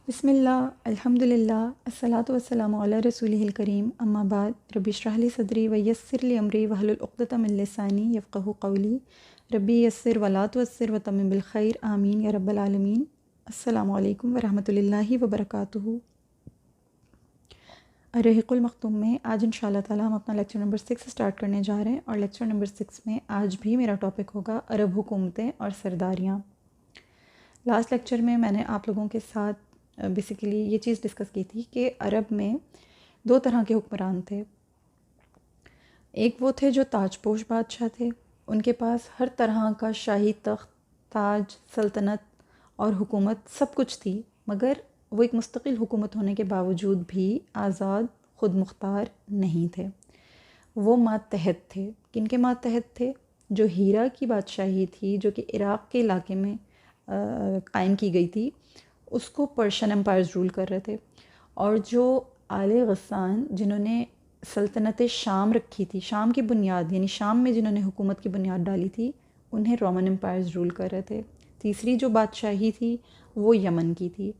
بسم اللہ الحمد للہ الصلاۃ والسلام علی رسولہ الکریم اما بعد ربی اشرح لی صدری ویسر لی امری واحلل عقدۃ من لسانی یفقہوا قولی ربی یسر ولا تعسر وتمم بالخیر آمین یا رب العالمین۔ السلام علیکم ورحمۃ اللہ وبرکاتہ۔ الرحیق المختوم میں آج ان شاء اللہ تعالیٰ ہم اپنا لیکچر نمبر 6 اسٹارٹ کرنے جا رہے ہیں، اور لیکچر نمبر 6 میں آج بھی میرا ٹاپک ہوگا عرب حکومتیں اور سرداریاں۔ لاسٹ لیکچر میں نے آپ لوگوں کے ساتھ بیسیکلی یہ چیز ڈسکس کی تھی کہ عرب میں دو طرح کے حکمران تھے۔ ایک وہ تھے جو تاج پوش بادشاہ تھے، ان کے پاس ہر طرح کا شاہی تخت، تاج، سلطنت اور حکومت سب کچھ تھی، مگر وہ ایک مستقل حکومت ہونے کے باوجود بھی آزاد خود مختار نہیں تھے۔ وہ ماتحت تھے۔ کن کے ماتحت تھے؟ جو ہیرا کی بادشاہی تھی، جو کہ عراق کے علاقے میں قائم کی گئی تھی، اس کو پرشین امپائرز رول کر رہے تھے، اور جو آل غسان جنہوں نے سلطنت شام رکھی تھی، شام کی بنیاد یعنی شام میں جنہوں نے حکومت کی بنیاد ڈالی تھی، انہیں رومن امپائرز رول کر رہے تھے۔ تیسری جو بادشاہی تھی وہ یمن کی تھی۔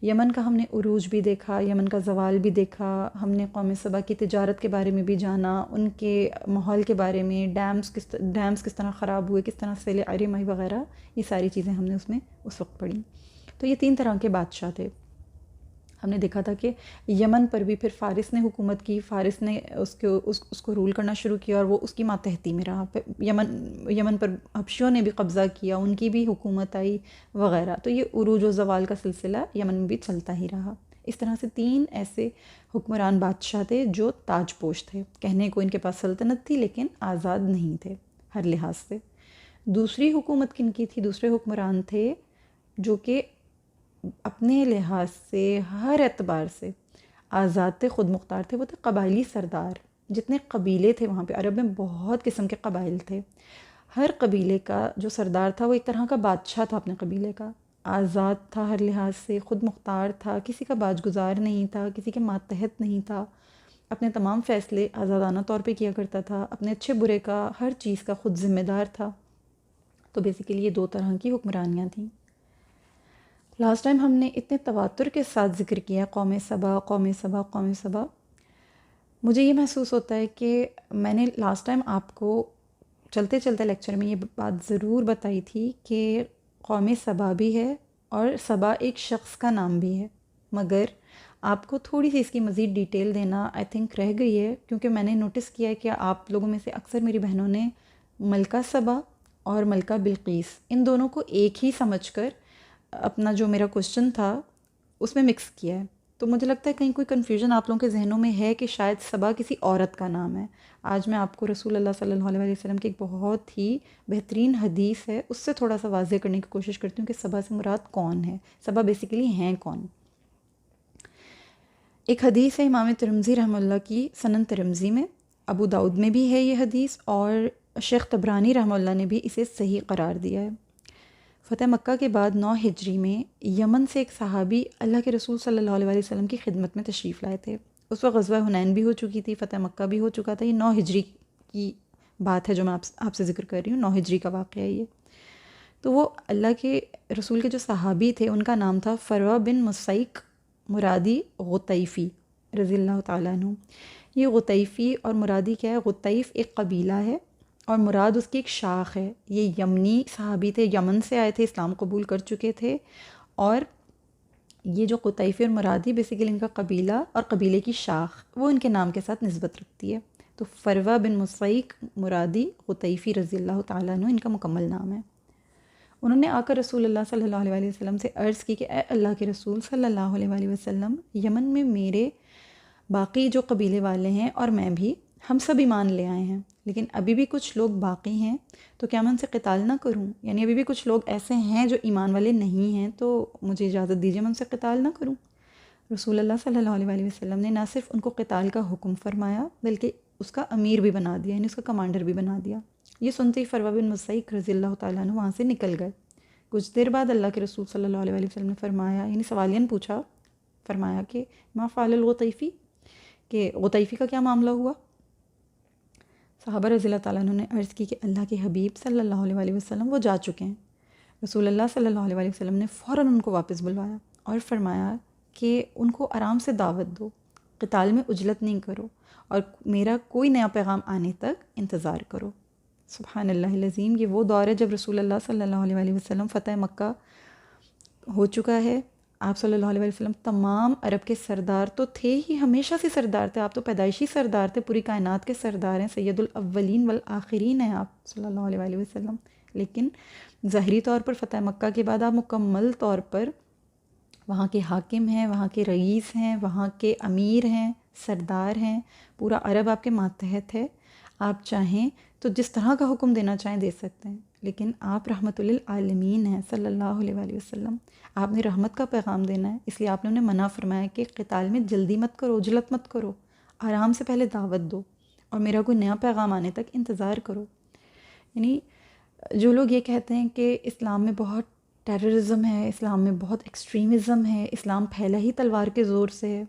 یمن کا ہم نے عروج بھی دیکھا، یمن کا زوال بھی دیکھا، ہم نے قوم سبا کی تجارت کے بارے میں بھی جانا، ان کے ماحول کے بارے میں، ڈیمز کس طرح خراب ہوئے، کس طرح سیل عرم آئی وغیرہ، یہ ساری چیزیں ہم نے اس میں اس وقت پڑھی۔ تو یہ تین طرح کے بادشاہ تھے۔ ہم نے دیکھا تھا کہ یمن پر بھی پھر فارس نے حکومت کی، فارس نے اس کو رول کرنا شروع کیا، اور وہ اس کی ماتحتی میں رہا۔ یمن پر حبشیوں نے بھی قبضہ کیا، ان کی بھی حکومت آئی وغیرہ۔ تو یہ عروج و زوال کا سلسلہ یمن میں بھی چلتا ہی رہا۔ اس طرح سے تین ایسے حکمران بادشاہ تھے جو تاج پوش تھے، کہنے کو ان کے پاس سلطنت تھی لیکن آزاد نہیں تھے ہر لحاظ سے۔ دوسری حکومت کن کی تھی؟ دوسرے حکمران تھے جو کہ اپنے لحاظ سے ہر اعتبار سے آزاد تھے، خود مختار تھے۔ وہ تھے قبائلی سردار۔ جتنے قبیلے تھے وہاں پہ، عرب میں بہت قسم کے قبائل تھے، ہر قبیلے کا جو سردار تھا وہ ایک طرح کا بادشاہ تھا اپنے قبیلے کا، آزاد تھا ہر لحاظ سے، خود مختار تھا، کسی کا باج گزار نہیں تھا، کسی کے ماتحت نہیں تھا، اپنے تمام فیصلے آزادانہ طور پہ کیا کرتا تھا، اپنے اچھے برے کا ہر چیز کا خود ذمہ دار تھا۔ تو بیسیکلی یہ دو طرح کی حکمرانیاں تھیں۔ لاسٹ ٹائم ہم نے اتنے تواتر کے ساتھ ذکر کیا قوم سبا، قوم سبا، قوم سبا۔ مجھے یہ محسوس ہوتا ہے کہ میں نے لاسٹ ٹائم آپ کو چلتے چلتے لیکچر میں یہ بات ضرور بتائی تھی کہ قوم سبا بھی ہے اور سبا ایک شخص کا نام بھی ہے، مگر آپ کو تھوڑی سی اس کی مزید ڈیٹیل دینا آئی تھنک رہ گئی ہے، کیونکہ میں نے نوٹس کیا ہے کہ آپ لوگوں میں سے اکثر میری بہنوں نے ملکہ سبا اور ملکہ بلقیس ان دونوں کو ایک ہی سمجھ کر اپنا جو میرا کوشچن تھا اس میں مکس کیا ہے۔ تو مجھے لگتا ہے کہیں کوئی کنفیوژن آپ لوگوں کے ذہنوں میں ہے کہ شاید سبا کسی عورت کا نام ہے۔ آج میں آپ کو رسول اللہ صلی اللہ علیہ وسلم کی ایک بہت ہی بہترین حدیث ہے، اس سے تھوڑا سا واضح کرنے کی کوشش کرتی ہوں کہ سبا سے مراد کون ہے، سبا بیسیکلی ہیں کون۔ ایک حدیث ہے امام ترمذی رحمہ اللہ کی سنن ترمذی میں، ابو داؤد میں بھی ہے یہ حدیث، اور شیخ طبرانی رحمہ اللہ نے بھی اسے صحیح قرار دیا ہے۔ فتح مکہ کے بعد 9 ہجری میں یمن سے ایک صحابی اللہ کے رسول صلی اللہ علیہ وسلم کی خدمت میں تشریف لائے تھے۔ اس وقت غزوہ حنین بھی ہو چکی تھی، فتح مکہ بھی ہو چکا تھا۔ یہ 9 ہجری کی بات ہے جو میں آپ سے ذکر کر رہی ہوں، 9 ہجری کا واقعہ ہے یہ۔ تو وہ اللہ کے رسول کے جو صحابی تھے ان کا نام تھا فروا بن مسیک مرادی غطیفی رضی اللہ تعالیٰ عنہ۔ یہ غطیفی اور مرادی کیا ہے؟ غطیف ایک قبیلہ ہے اور مراد اس کی ایک شاخ ہے۔ یہ یمنی صحابی تھے، یمن سے آئے تھے، اسلام قبول کر چکے تھے، اور یہ جو قطیفی اور مرادی بیسیکلی ان کا قبیلہ اور قبیلے کی شاخ وہ ان کے نام کے ساتھ نسبت رکھتی ہے۔ تو فروا بن مسیک مرادی قطیفی رضی اللہ تعالیٰ عنہ ان کا مکمل نام ہے۔ انہوں نے آ کر رسول اللہ صلی اللہ علیہ وسلم سے عرض کی کہ اے اللہ کے رسول صلی اللہ علیہ وسلم، یمن میں میرے باقی جو قبیلے والے ہیں اور میں بھی، ہم سب ایمان لے آئے ہیں، لیکن ابھی بھی کچھ لوگ باقی ہیں، تو کیا میں ان سے قتال نہ کروں؟ یعنی ابھی بھی کچھ لوگ ایسے ہیں جو ایمان والے نہیں ہیں، تو مجھے اجازت دیجیے میں ان سے قتال نہ کروں۔ رسول اللہ صلی اللہ علیہ وسلم نے نہ صرف ان کو قتال کا حکم فرمایا بلکہ اس کا امیر بھی بنا دیا، یعنی اس کا کمانڈر بھی بنا دیا۔ یہ سنتے ہی فروا بن مسیک رضی اللہ تعالیٰ عنہ وہاں سے نکل گئے۔ کچھ دیر بعد اللہ کے رسول صلی اللہ علیہ وسلم نے فرمایا، یعنی سوالیاً پوچھا، فرمایا کہ ما فعل الغطیفی، کہ غطیفی کا کیا معاملہ ہوا؟ صحابہ رضی اللہ تعالیٰ عنہ نے عرض کی کہ اللہ کے حبیب صلی اللہ علیہ وسلم وہ جا چکے ہیں۔ رسول اللہ صلی اللہ علیہ وسلم نے فوراً ان کو واپس بلوایا اور فرمایا کہ ان کو آرام سے دعوت دو، قتال میں عجلت نہیں کرو، اور میرا کوئی نیا پیغام آنے تک انتظار کرو۔ سبحان اللہ العظیم، یہ وہ دور ہے جب رسول اللہ صلی اللہ علیہ وآلہ وسلم فتح مکہ ہو چکا ہے۔ آپ صلی اللہ علیہ وسلم تمام عرب کے سردار تو تھے ہی، ہمیشہ سے سردار تھے، آپ تو پیدائشی سردار تھے، پوری کائنات کے سردار ہیں، سید الاولین والآخرین ہیں آپ صلی اللہ علیہ وآلہ وسلم۔ لیکن ظاہری طور پر فتح مکہ کے بعد آپ مکمل طور پر وہاں کے حاکم ہیں، وہاں کے رئیس ہیں، وہاں کے امیر ہیں، سردار ہیں، پورا عرب آپ کے ماتحت ہے۔ آپ چاہیں تو جس طرح کا حکم دینا چاہیں دے سکتے ہیں، لیکن آپ رحمت للعالمین ہیں صلی اللہ علیہ وآلہ وسلم، آپ نے رحمت کا پیغام دینا ہے، اس لیے آپ نے انہیں منع فرمایا کہ قتال میں جلدی مت کرو، عجلت مت کرو، آرام سے پہلے دعوت دو اور میرا کوئی نیا پیغام آنے تک انتظار کرو۔ یعنی جو لوگ یہ کہتے ہیں کہ اسلام میں بہت ٹیررزم ہے، اسلام میں بہت ایکسٹریمزم ہے، اسلام پھیلا ہی تلوار کے زور سے ہے،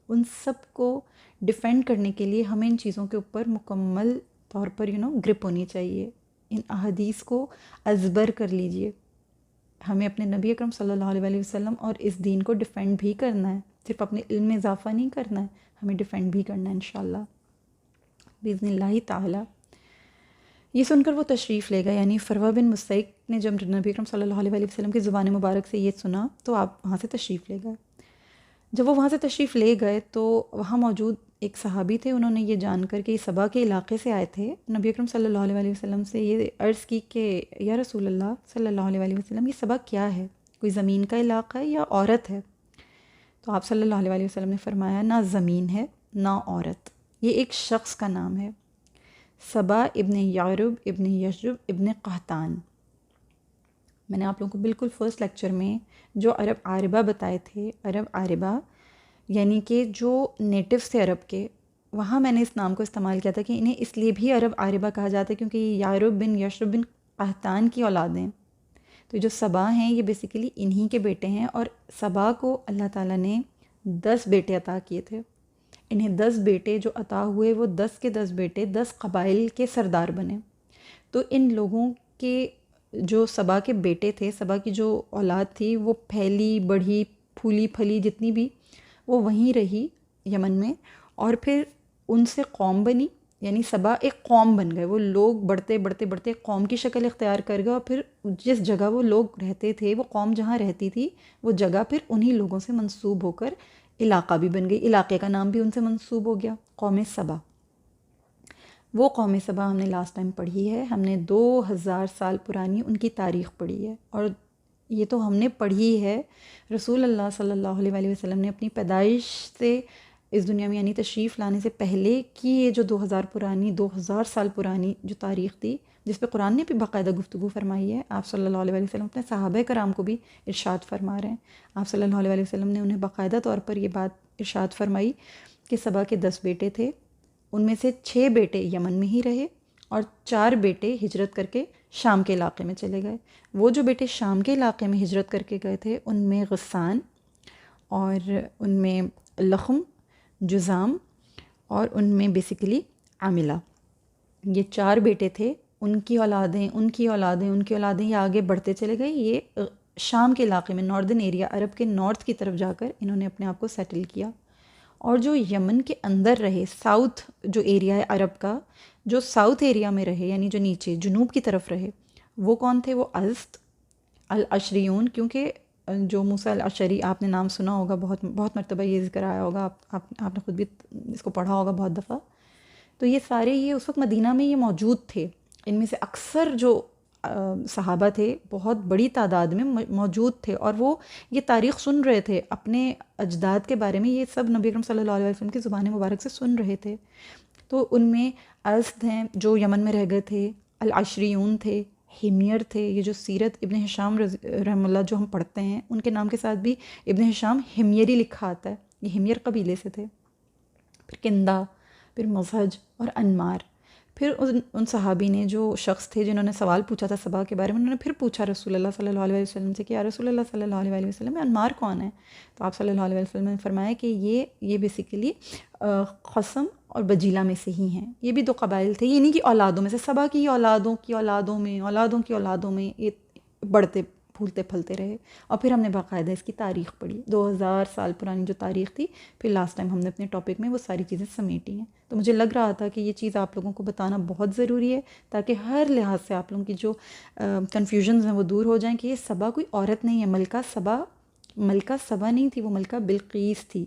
ان سب کو ڈیفینڈ کرنے کے لیے ہمیں ان چیزوں کے اوپر مکمل طور پر گرپ ہونی چاہیے۔ ان احادیث کو ازبر کر لیجئے۔ ہمیں اپنے نبی اکرم صلی اللہ علیہ وآلہ وسلم اور اس دین کو ڈیفینڈ بھی کرنا ہے، صرف اپنے علم میں اضافہ نہیں کرنا ہے، ہمیں ڈیفینڈ بھی کرنا ہے انشاءاللہ باذن اللہ تعالی۔ یہ سن کر وہ تشریف لے گئے، یعنی فروہ بن مستیق نے جب نبی اکرم صلی اللہ علیہ وآلہ وسلم کی زبان مبارک سے یہ سنا تو آپ وہاں سے تشریف لے گئے۔ جب وہ وہاں سے تشریف لے گئے تو وہاں موجود ایک صحابی تھے، انہوں نے یہ جان کر کہ یہ سبا کے علاقے سے آئے تھے، نبی اکرم صلی اللہ علیہ وآلہ وسلم سے یہ عرض کی کہ یا رسول اللہ صلی اللہ علیہ وآلہ وسلم، یہ سبا کیا ہے؟ کوئی زمین کا علاقہ ہے یا عورت ہے؟ تو آپ صلی اللہ علیہ وآلہ وسلم نے فرمایا نہ زمین ہے نہ عورت، یہ ایک شخص کا نام ہے، سبا ابن یعرب ابن یشرب ابن قحطان۔ میں نے آپ لوگوں کو بالکل فرسٹ لیکچر میں جو عرب عاربہ بتائے تھے، عرب عاربہ یعنی کہ جو نیٹیوز تھے عرب کے، وہاں میں نے اس نام کو استعمال کیا تھا کہ انہیں اس لیے بھی عرب عاربہ کہا جاتا ہے کیونکہ یہ یعرب بن یشرب بن قحطان کی اولادیں۔ تو جو سبا ہیں یہ بیسیکلی انہی کے بیٹے ہیں، اور سبا کو اللہ تعالیٰ نے 10 بیٹے عطا کیے تھے۔ انہیں 10 بیٹے جو عطا ہوئے، وہ 10 کے 10 بیٹے 10 قبائل کے سردار بنے۔ تو ان لوگوں کے جو سبا کے بیٹے تھے، سبا کی جو اولاد تھی، وہ پھیلی بڑھی پھولی پھلی جتنی بھی، وہ وہیں رہی یمن میں، اور پھر ان سے قوم بنی، یعنی سبا ایک قوم بن گئے، وہ لوگ بڑھتے بڑھتے بڑھتے ایک قوم کی شکل اختیار کر گئے، اور پھر جس جگہ وہ لوگ رہتے تھے، وہ قوم جہاں رہتی تھی، وہ جگہ پھر انہی لوگوں سے منسوب ہو کر علاقہ بھی بن گئی، علاقے کا نام بھی ان سے منسوب ہو گیا، قوم سبا۔ وہ قوم سبا ہم نے لاسٹ ٹائم پڑھی ہے، ہم نے 2000 سال پرانی ان کی تاریخ پڑھی ہے، اور یہ تو ہم نے پڑھی ہے، رسول اللہ صلی اللہ علیہ وآلہ وسلم نے اپنی پیدائش سے اس دنیا میں یعنی تشریف لانے سے پہلے کی یہ جو 2000 سال پرانی جو تاریخ تھی، جس پہ قرآن نے بھی باقاعدہ گفتگو فرمائی ہے، آپ صلی اللہ علیہ وآلہ وسلم اپنے صحابہ کرام کو بھی ارشاد فرما رہے ہیں۔ آپ صلی اللہ علیہ وآلہ وسلم نے انہیں باقاعدہ طور پر یہ بات ارشاد فرمائی کہ سبا کے 10 بیٹے تھے، ان میں سے 6 بیٹے یمن میں ہی رہے اور 4 بیٹے ہجرت کر کے شام کے علاقے میں چلے گئے۔ وہ جو بیٹے شام کے علاقے میں ہجرت کر کے گئے تھے، ان میں غسان، اور ان میں لخم، جزام، اور ان میں بیسیکلی عاملہ، یہ 4 بیٹے تھے۔ ان کی اولادیں ان کی اولادیں ان کی اولادیں یہ آگے بڑھتے چلے گئے، یہ شام کے علاقے میں ناردرن ایریا، عرب کے نارتھ کی طرف جا کر انہوں نے اپنے آپ کو سیٹل کیا۔ اور جو یمن کے اندر رہے، ساؤتھ جو ایریا ہے عرب کا، جو ساؤتھ ایریا میں رہے، یعنی جو نیچے جنوب کی طرف رہے، وہ کون تھے؟ وہ ازد الاشریون، کیونکہ جو موسیٰ الاشری آپ نے نام سنا ہوگا، بہت مرتبہ یہ ذکر آیا ہوگا، آپ نے خود بھی اس کو پڑھا ہوگا بہت دفعہ۔ تو یہ سارے یہ اس وقت مدینہ میں یہ موجود تھے، ان میں سے اکثر جو صحابہ تھے بہت بڑی تعداد میں موجود تھے، اور وہ یہ تاریخ سن رہے تھے اپنے اجداد کے بارے میں، یہ سب نبی اکرم صلی اللہ علیہ وسلم کی زبان مبارک سے سن رہے تھے۔ تو ان میں ازد ہیں جو یمن میں رہ گئے تھے، العشریون تھے، ہمیر تھے، یہ جو سیرت ابن ہشام رحمہ اللہ جو ہم پڑھتے ہیں، ان کے نام کے ساتھ بھی ابن ہشام ہمیری لکھا آتا ہے، یہ ہمیر قبیلے سے تھے۔ پھر کندہ، پھر مزہج اور انمار۔ پھر ان صحابی نے، جو شخص تھے جنہوں نے سوال پوچھا تھا سبا کے بارے میں، انہوں نے پھر پوچھا رسول اللہ صلی اللہ علیہ وسلم سے کہ یا رسول اللہ صلی اللہ علیہ وسلم انمار کون ہے؟ تو آپ صلی اللہ علیہ وسلم نے فرمایا کہ یہ بیسیکلی قسم اور بجیلہ میں سے ہی ہیں، یہ بھی 2 قبائل تھے، یہ انہی کی اولادوں میں سے، سبا کی اولادوں کی اولادوں میں یہ بڑھتے پھولتے پھلتے رہے. اور پھر ہم نے باقاعدہ اس کی تاریخ پڑھی, 2000 سال پرانی جو تاریخ تھی. پھر لاسٹ ٹائم ہم نے اپنے ٹاپک میں وہ ساری چیزیں سمیٹی ہیں. تو مجھے لگ رہا تھا کہ یہ چیز آپ لوگوں کو بتانا بہت ضروری ہے, تاکہ ہر لحاظ سے آپ لوگوں کی جو کنفیوژنز ہیں وہ دور ہو جائیں کہ یہ سبا کوئی عورت نہیں ہے. ملکہ سبا نہیں تھی, وہ ملکہ بلقیس تھی.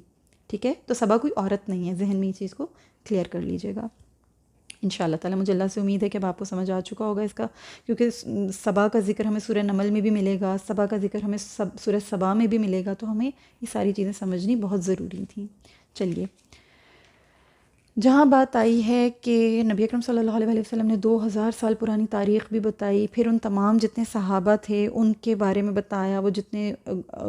ٹھیک ہے, تو سبا کوئی عورت نہیں ہے. ذہن میں یہ چیز کو کلیئر کر لیجیے گا ان شاء اللہ تعالیٰ. مجھے اللہ سے امید ہے کہ اب آپ کو سمجھ آ چکا ہوگا اس کا, کیونکہ سبا کا ذکر ہمیں سورہ نمل میں بھی ملے گا, سبا کا ذکر ہمیں سورہ سبا میں بھی ملے گا, تو ہمیں یہ ساری چیزیں سمجھنی بہت ضروری تھیں. چلیے, جہاں بات آئی ہے کہ نبی اکرم صلی اللہ علیہ وسلم نے 2000 سال پرانی تاریخ بھی بتائی, پھر ان تمام جتنے صحابہ تھے ان کے بارے میں بتایا, وہ جتنے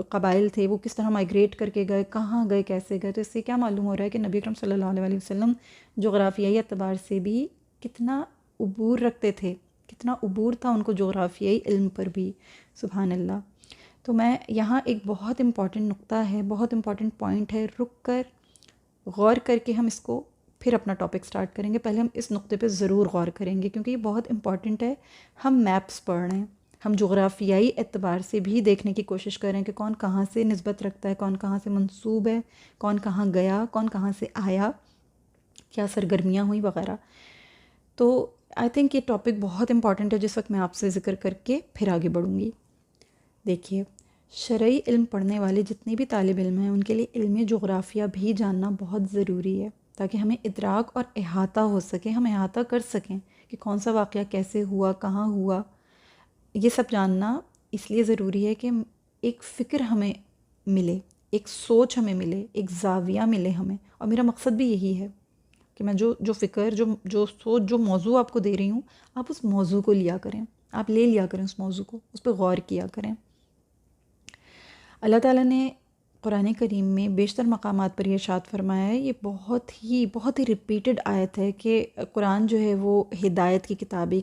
قبائل تھے وہ کس طرح مائگریٹ کر کے گئے, کہاں گئے, کیسے گئے. تو اس سے کیا معلوم ہو رہا ہے کہ نبی اکرم صلی اللہ علیہ وسلم جغرافیائی اعتبار سے بھی کتنا عبور رکھتے تھے, کتنا عبور تھا ان کو جغرافیائی علم پر بھی. سبحان اللہ. تو میں یہاں ایک بہت امپورٹنٹ نقطہ ہے, بہت امپورٹنٹ پوائنٹ ہے, رک کر غور کر کے ہم اس کو پھر اپنا ٹاپک سٹارٹ کریں گے. پہلے ہم اس نقطے پہ ضرور غور کریں گے کیونکہ یہ بہت امپورٹنٹ ہے. ہم میپس پڑھ رہے ہیں, ہم جغرافیائی اعتبار سے بھی دیکھنے کی کوشش کریں کہ کون کہاں سے نسبت رکھتا ہے, کون کہاں سے منسوب ہے, کون کہاں گیا, کون کہاں سے آیا, کیا سرگرمیاں ہوئیں وغیرہ. تو آئی تھنک یہ ٹاپک بہت امپورٹنٹ ہے جس وقت میں آپ سے ذکر کر کے پھر آگے بڑھوں گی. دیکھیے, شرعی علم پڑھنے والے جتنے بھی طالب علم ہیں ان کے لیے علم جغرافیہ بھی جاننا بہت ضروری ہے, تاکہ ہمیں ادراک اور احاطہ ہو سکے, ہم احاطہ کر سکیں کہ کون سا واقعہ کیسے ہوا, کہاں ہوا. یہ سب جاننا اس لیے ضروری ہے کہ ایک فکر ہمیں ملے, ایک سوچ ہمیں ملے, ایک زاویہ ملے ہمیں. اور میرا مقصد بھی یہی ہے کہ میں جو فکر, جو سوچ, جو موضوع آپ کو دے رہی ہوں, آپ اس موضوع کو لیا کریں, آپ لے لیا کریں اس موضوع کو, اس پہ غور کیا کریں. اللہ تعالیٰ نے قرآن کریم میں بیشتر مقامات پر یہ ارشاد فرمایا ہے. یہ بہت ہی ریپیٹڈ آیت ہے کہ قرآن جو ہے وہ ہدایت کی کتاب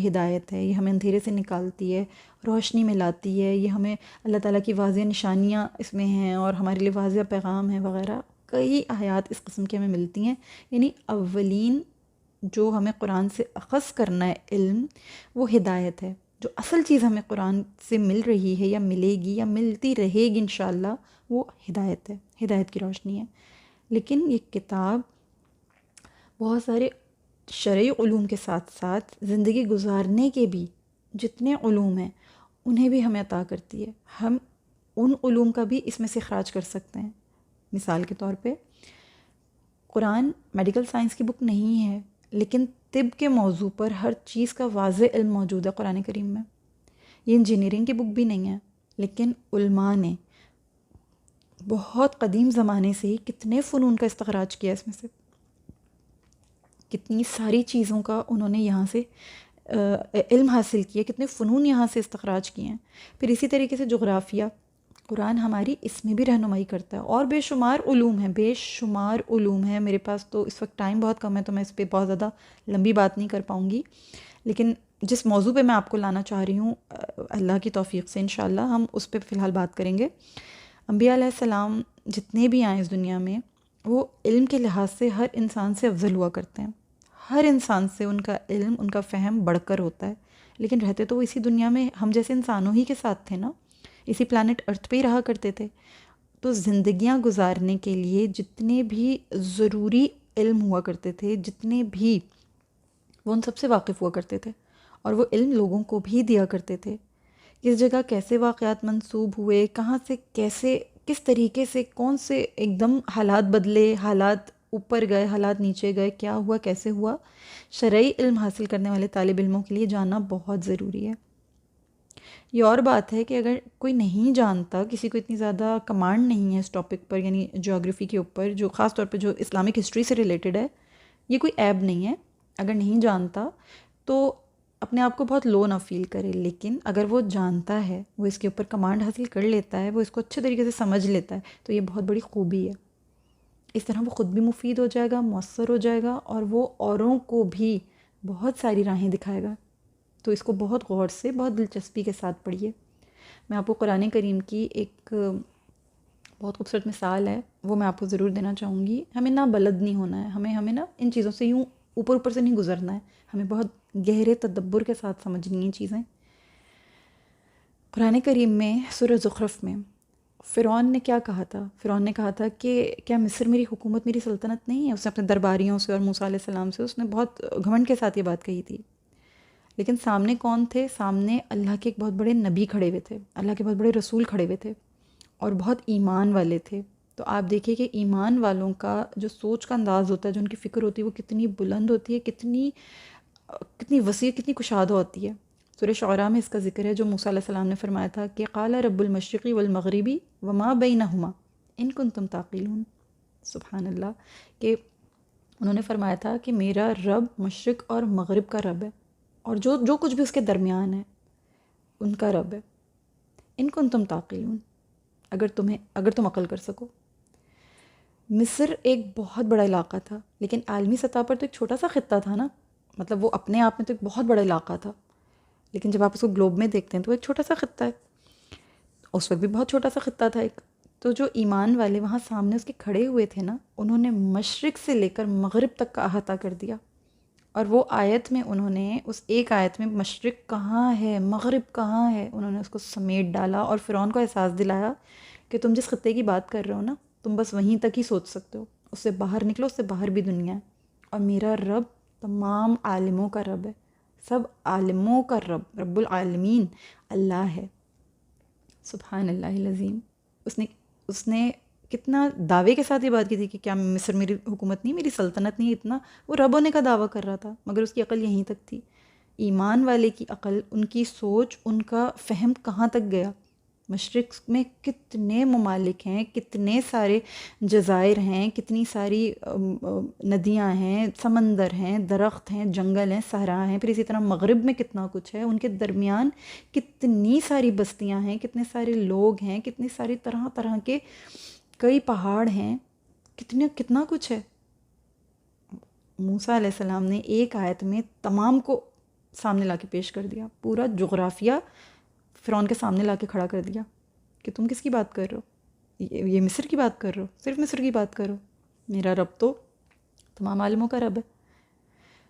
ہدایت ہے. یہ ہمیں اندھیرے سے نکالتی ہے, روشنی میں لاتی ہے. یہ ہمیں اللہ تعالیٰ کی واضح نشانیاں اس میں ہیں اور ہمارے لیے واضح پیغام ہے وغیرہ. کئی آیات اس قسم کی ہمیں ملتی ہیں. یعنی اولین جو ہمیں قرآن سے اخذ کرنا ہے علم, وہ ہدایت ہے. جو اصل چیز ہمیں قرآن سے مل رہی ہے یا ملے گی یا ملتی رہے گی انشاءاللہ, وہ ہدایت ہے, ہدایت کی روشنی ہے. لیکن یہ کتاب بہت سارے شرعی علوم کے ساتھ ساتھ زندگی گزارنے کے بھی جتنے علوم ہیں انہیں بھی ہمیں عطا کرتی ہے. ہم ان علوم کا بھی اس میں سے اخراج کر سکتے ہیں. مثال کے طور پہ قرآن میڈیکل سائنس کی بک نہیں ہے, لیکن طب کے موضوع پر ہر چیز کا واضح علم موجود ہے قرآن کریم میں. یہ انجینئرنگ کی بک بھی نہیں ہے, لیکن علماء نے بہت قدیم زمانے سے ہی کتنے فنون کا استخراج کیا اس میں سے, کتنی ساری چیزوں کا انہوں نے یہاں سے علم حاصل کیا, کتنے فنون یہاں سے استخراج کیے ہیں. پھر اسی طریقے سے جغرافیہ, قرآن ہماری اس میں بھی رہنمائی کرتا ہے. اور بے شمار علوم ہیں. میرے پاس تو اس وقت ٹائم بہت کم ہے تو میں اس پہ بہت زیادہ لمبی بات نہیں کر پاؤں گی, لیکن جس موضوع پہ میں آپ کو لانا چاہ رہی ہوں اللہ کی توفیق سے انشاءاللہ ہم اس پہ فی الحال بات کریں گے. انبیاء علیہ السلام جتنے بھی آئیں اس دنیا میں وہ علم کے لحاظ سے ہر انسان سے افضل ہوا کرتے ہیں. ہر انسان سے ان کا علم, ان کا فہم بڑھ کر ہوتا ہے. لیکن رہتے تو وہ اسی دنیا میں ہم جیسے انسانوں ہی کے ساتھ تھے نا, اسی پلانٹ ارتھ پہ ہی رہا کرتے تھے. تو زندگیاں گزارنے کے لیے جتنے بھی ضروری علم ہوا کرتے تھے, جتنے بھی, وہ ان سب سے واقف ہوا کرتے تھے. اور وہ علم لوگوں کو بھی دیا کرتے تھے. کس جگہ کیسے واقعات منسوب ہوئے, کہاں سے کیسے, کس طریقے سے, کون سے ایک دم حالات بدلے, حالات اوپر گئے, حالات نیچے گئے, کیا ہوا, کیسے ہوا, شرعی علم حاصل کرنے والے طالب علموں کے لیے جاننا بہت ضروری ہے. یہ اور بات ہے کہ اگر کوئی نہیں جانتا, کسی کو اتنی زیادہ کمانڈ نہیں ہے اس ٹاپک پر, یعنی جیوگرافی کے اوپر, جو خاص طور پہ جو اسلامک ہسٹری سے ریلیٹڈ ہے, یہ کوئی عیب نہیں ہے. اگر نہیں جانتا تو اپنے آپ کو بہت لو نہ فیل کرے. لیکن اگر وہ جانتا ہے, وہ اس کے اوپر کمانڈ حاصل کر لیتا ہے, وہ اس کو اچھے طریقے سے سمجھ لیتا ہے, تو یہ بہت بڑی خوبی ہے. اس طرح وہ خود بھی مفید ہو جائے گا, مؤثر ہو جائے گا, اور وہ اوروں کو بھی بہت ساری راہیں دکھائے گا. تو اس کو بہت غور سے, بہت دلچسپی کے ساتھ پڑھیے. میں آپ کو قرآن کریم کی ایک بہت خوبصورت مثال ہے, وہ میں آپ کو ضرور دینا چاہوں گی. ہمیں نہ بلد نہیں ہونا ہے, ہمیں نا ان چیزوں سے یوں اوپر سے نہیں گزرنا ہے, ہمیں بہت گہرے تدبر کے ساتھ سمجھنی ہیں چیزیں. قرآن کریم میں سورہ زخرف میں فرعون نے کیا کہا تھا؟ فرعون نے کہا تھا کہ کیا مصر میری حکومت، میری سلطنت نہیں ہے؟ اس نے اپنے درباریوں سے اور موسیٰ علیہ السلام سے اس نے بہت گھمنڈ کے ساتھ یہ بات کہی تھی. لیکن سامنے کون تھے؟ سامنے اللہ کے ایک بہت بڑے نبی کھڑے ہوئے تھے، اللہ کے بہت بڑے رسول کھڑے ہوئے تھے اور بہت ایمان والے تھے. تو آپ دیکھیے کہ ایمان والوں کا جو سوچ کا انداز ہوتا ہے، جو ان کی فکر ہوتی ہے، وہ کتنی بلند ہوتی ہے، کتنی وسیع، کتنی کشادہ ہوتی ہے. سورہ شعراء میں اس کا ذکر ہے جو موسیٰ علیہ السلام نے فرمایا تھا کہ قال رب المشرقی والمغربی وما بینہما ان کنتم تعقلون. سبحان اللہ، کہ انہوں نے فرمایا تھا کہ میرا رب مشرق اور مغرب کا رب ہے، اور جو کچھ بھی اس کے درمیان ہے ان کا رب ہے. ان کنتم تعقلون، اگر تم عقل کر سکو. مصر ایک بہت بڑا علاقہ تھا، لیکن عالمی سطح پر تو ایک چھوٹا سا خطہ تھا نا. مطلب وہ اپنے آپ میں تو ایک بہت بڑا علاقہ تھا، لیکن جب آپ اس کو گلوب میں دیکھتے ہیں تو وہ ایک چھوٹا سا خطہ ہے. اس وقت بھی بہت چھوٹا سا خطہ تھا ایک. تو جو ایمان والے وہاں سامنے اس کے کھڑے ہوئے تھے نا، انہوں نے مشرق سے لے کر مغرب تک کا احاطہ کر دیا. اور وہ آیت میں انہوں نے اس ایک آیت میں مشرق کہاں ہے، مغرب کہاں ہے، انہوں نے اس کو سمیٹ ڈالا اور فرعون کو احساس دلایا کہ تم جس خطے کی بات کر رہے ہو نا، تم بس وہیں تک ہی سوچ سکتے ہو، اس سے باہر نکلو، اس سے باہر بھی دنیا ہے. اور میرا رب تمام عالموں کا رب ہے، سب عالموں کا رب، رب العالمین اللہ ہے. سبحان اللہ العظیم. اس نے کتنا دعوے کے ساتھ یہ بات کی تھی کہ کیا مصر میری حکومت نہیں، میری سلطنت نہیں. اتنا وہ رب ہونے کا دعویٰ کر رہا تھا، مگر اس کی عقل یہیں تک تھی. ایمان والے کی عقل، ان کی سوچ، ان کا فہم کہاں تک گیا. مشرق میں کتنے ممالک ہیں، کتنے سارے جزائر ہیں، کتنی ساری ندیاں ہیں، سمندر ہیں، درخت ہیں، جنگل ہیں، صحرا ہیں. پھر اسی طرح مغرب میں کتنا کچھ ہے، ان کے درمیان کتنی ساری بستیاں ہیں، کتنے سارے لوگ ہیں، کتنے ساری طرح طرح کے کئی پہاڑ ہیں، کتنا کچھ ہے. موسیٰ علیہ السلام نے ایک آیت میں تمام کو سامنے لا کے پیش کر دیا، پورا جغرافیہ فرعون کے سامنے لا کے کھڑا کر دیا کہ تم کس کی بات کر رہے ہو، یہ مصر کی بات کر رہے ہو، صرف مصر کی بات کرو، میرا رب تو تمام عالموں کا رب ہے.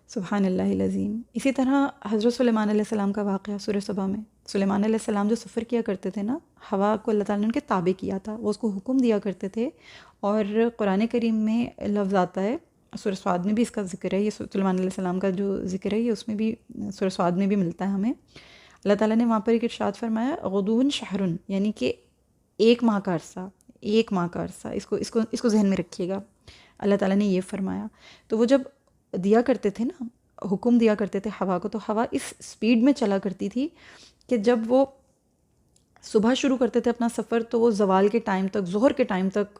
سبحان اللہ العظیم. اسی طرح حضرت سلیمان علیہ السلام کا واقعہ سورہ سبا میں. سلیمان علیہ السلام جو سفر کیا کرتے تھے نا، ہوا کو اللہ تعالیٰ نے ان کے تابع کیا تھا، وہ اس کو حکم دیا کرتے تھے. اور قرآن کریم میں لفظ آتا ہے، سورہ صاد میں بھی اس کا ذکر ہے، یہ سلیمان علیہ السلام کا جو ذکر ہے یہ اس میں بھی سورہ صاد میں بھی ملتا ہے ہمیں. اللہ تعالیٰ نے وہاں پر ایک ارشاد فرمایا غدون شہرن، یعنی کہ ایک ماہ کا عرصہ. اس کو ذہن میں رکھیے گا، اللہ تعالیٰ نے یہ فرمایا. تو وہ جب دیا کرتے تھے نا، حکم دیا کرتے تھے ہوا کو، تو ہوا اس سپیڈ میں چلا کرتی تھی کہ جب وہ صبح شروع کرتے تھے اپنا سفر تو وہ زوال کے ٹائم تک، ظہر کے ٹائم تک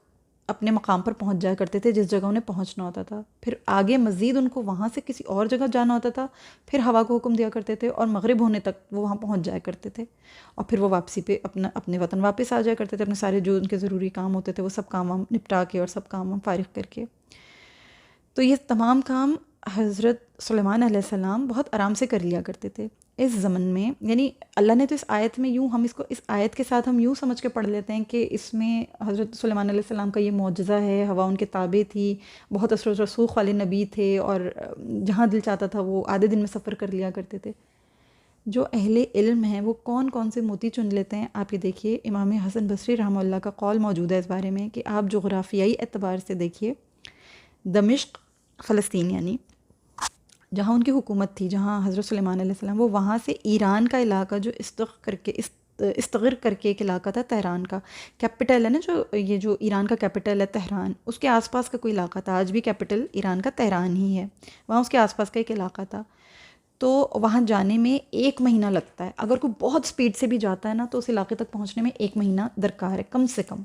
اپنے مقام پر پہنچ جایا کرتے تھے جس جگہ انہیں پہنچنا ہوتا تھا. پھر آگے مزید ان کو وہاں سے کسی اور جگہ جانا ہوتا تھا، پھر ہوا کو حکم دیا کرتے تھے اور مغرب ہونے تک وہ وہاں پہنچ جایا کرتے تھے. اور پھر وہ واپسی پہ اپنے وطن واپس آ جایا کرتے تھے، اپنے سارے جو ان کے ضروری کام ہوتے تھے وہ سب کام نپٹا کے اور سب کام فارغ کر کے. تو یہ تمام کام حضرت سلیمان علیہ السلام بہت آرام سے کر لیا کرتے تھے اس زمن میں. یعنی اللہ نے تو اس آیت میں ہم اس کو اس آیت کے ساتھ ہم یوں سمجھ کے پڑھ لیتے ہیں کہ اس میں حضرت سلیمان علیہ السلام کا یہ معجزہ ہے، ہوا ان کے تابع تھی، بہت اثر و رسوخ والے نبی تھے، اور جہاں دل چاہتا تھا وہ آدھے دن میں سفر کر لیا کرتے تھے. جو اہل علم ہیں وہ کون کون سے موتی چن لیتے ہیں. آپ یہ دیکھیے، امام حسن بصری رحمہ اللہ کا قول موجود ہے اس بارے میں کہ آپ جغرافیائی اعتبار سے دیکھیے، دمشق فلسطین یعنی جہاں ان کی حکومت تھی، جہاں حضرت سلیمان علیہ السلام، وہ وہاں سے ایران کا علاقہ جو استغر کر کے ایک علاقہ تھا، تہران کا کیپٹل ہے نا، جو ایران کا کیپٹل ہے تہران، اس کے آس پاس کا کوئی علاقہ تھا. آج بھی کیپٹل ایران کا تہران ہی ہے، وہاں اس کے آس پاس کا ایک علاقہ تھا. تو وہاں جانے میں 1 مہینہ لگتا ہے. اگر کوئی بہت سپیڈ سے بھی جاتا ہے نا تو اس علاقے تک پہنچنے میں 1 مہینہ درکار ہے کم سے کم.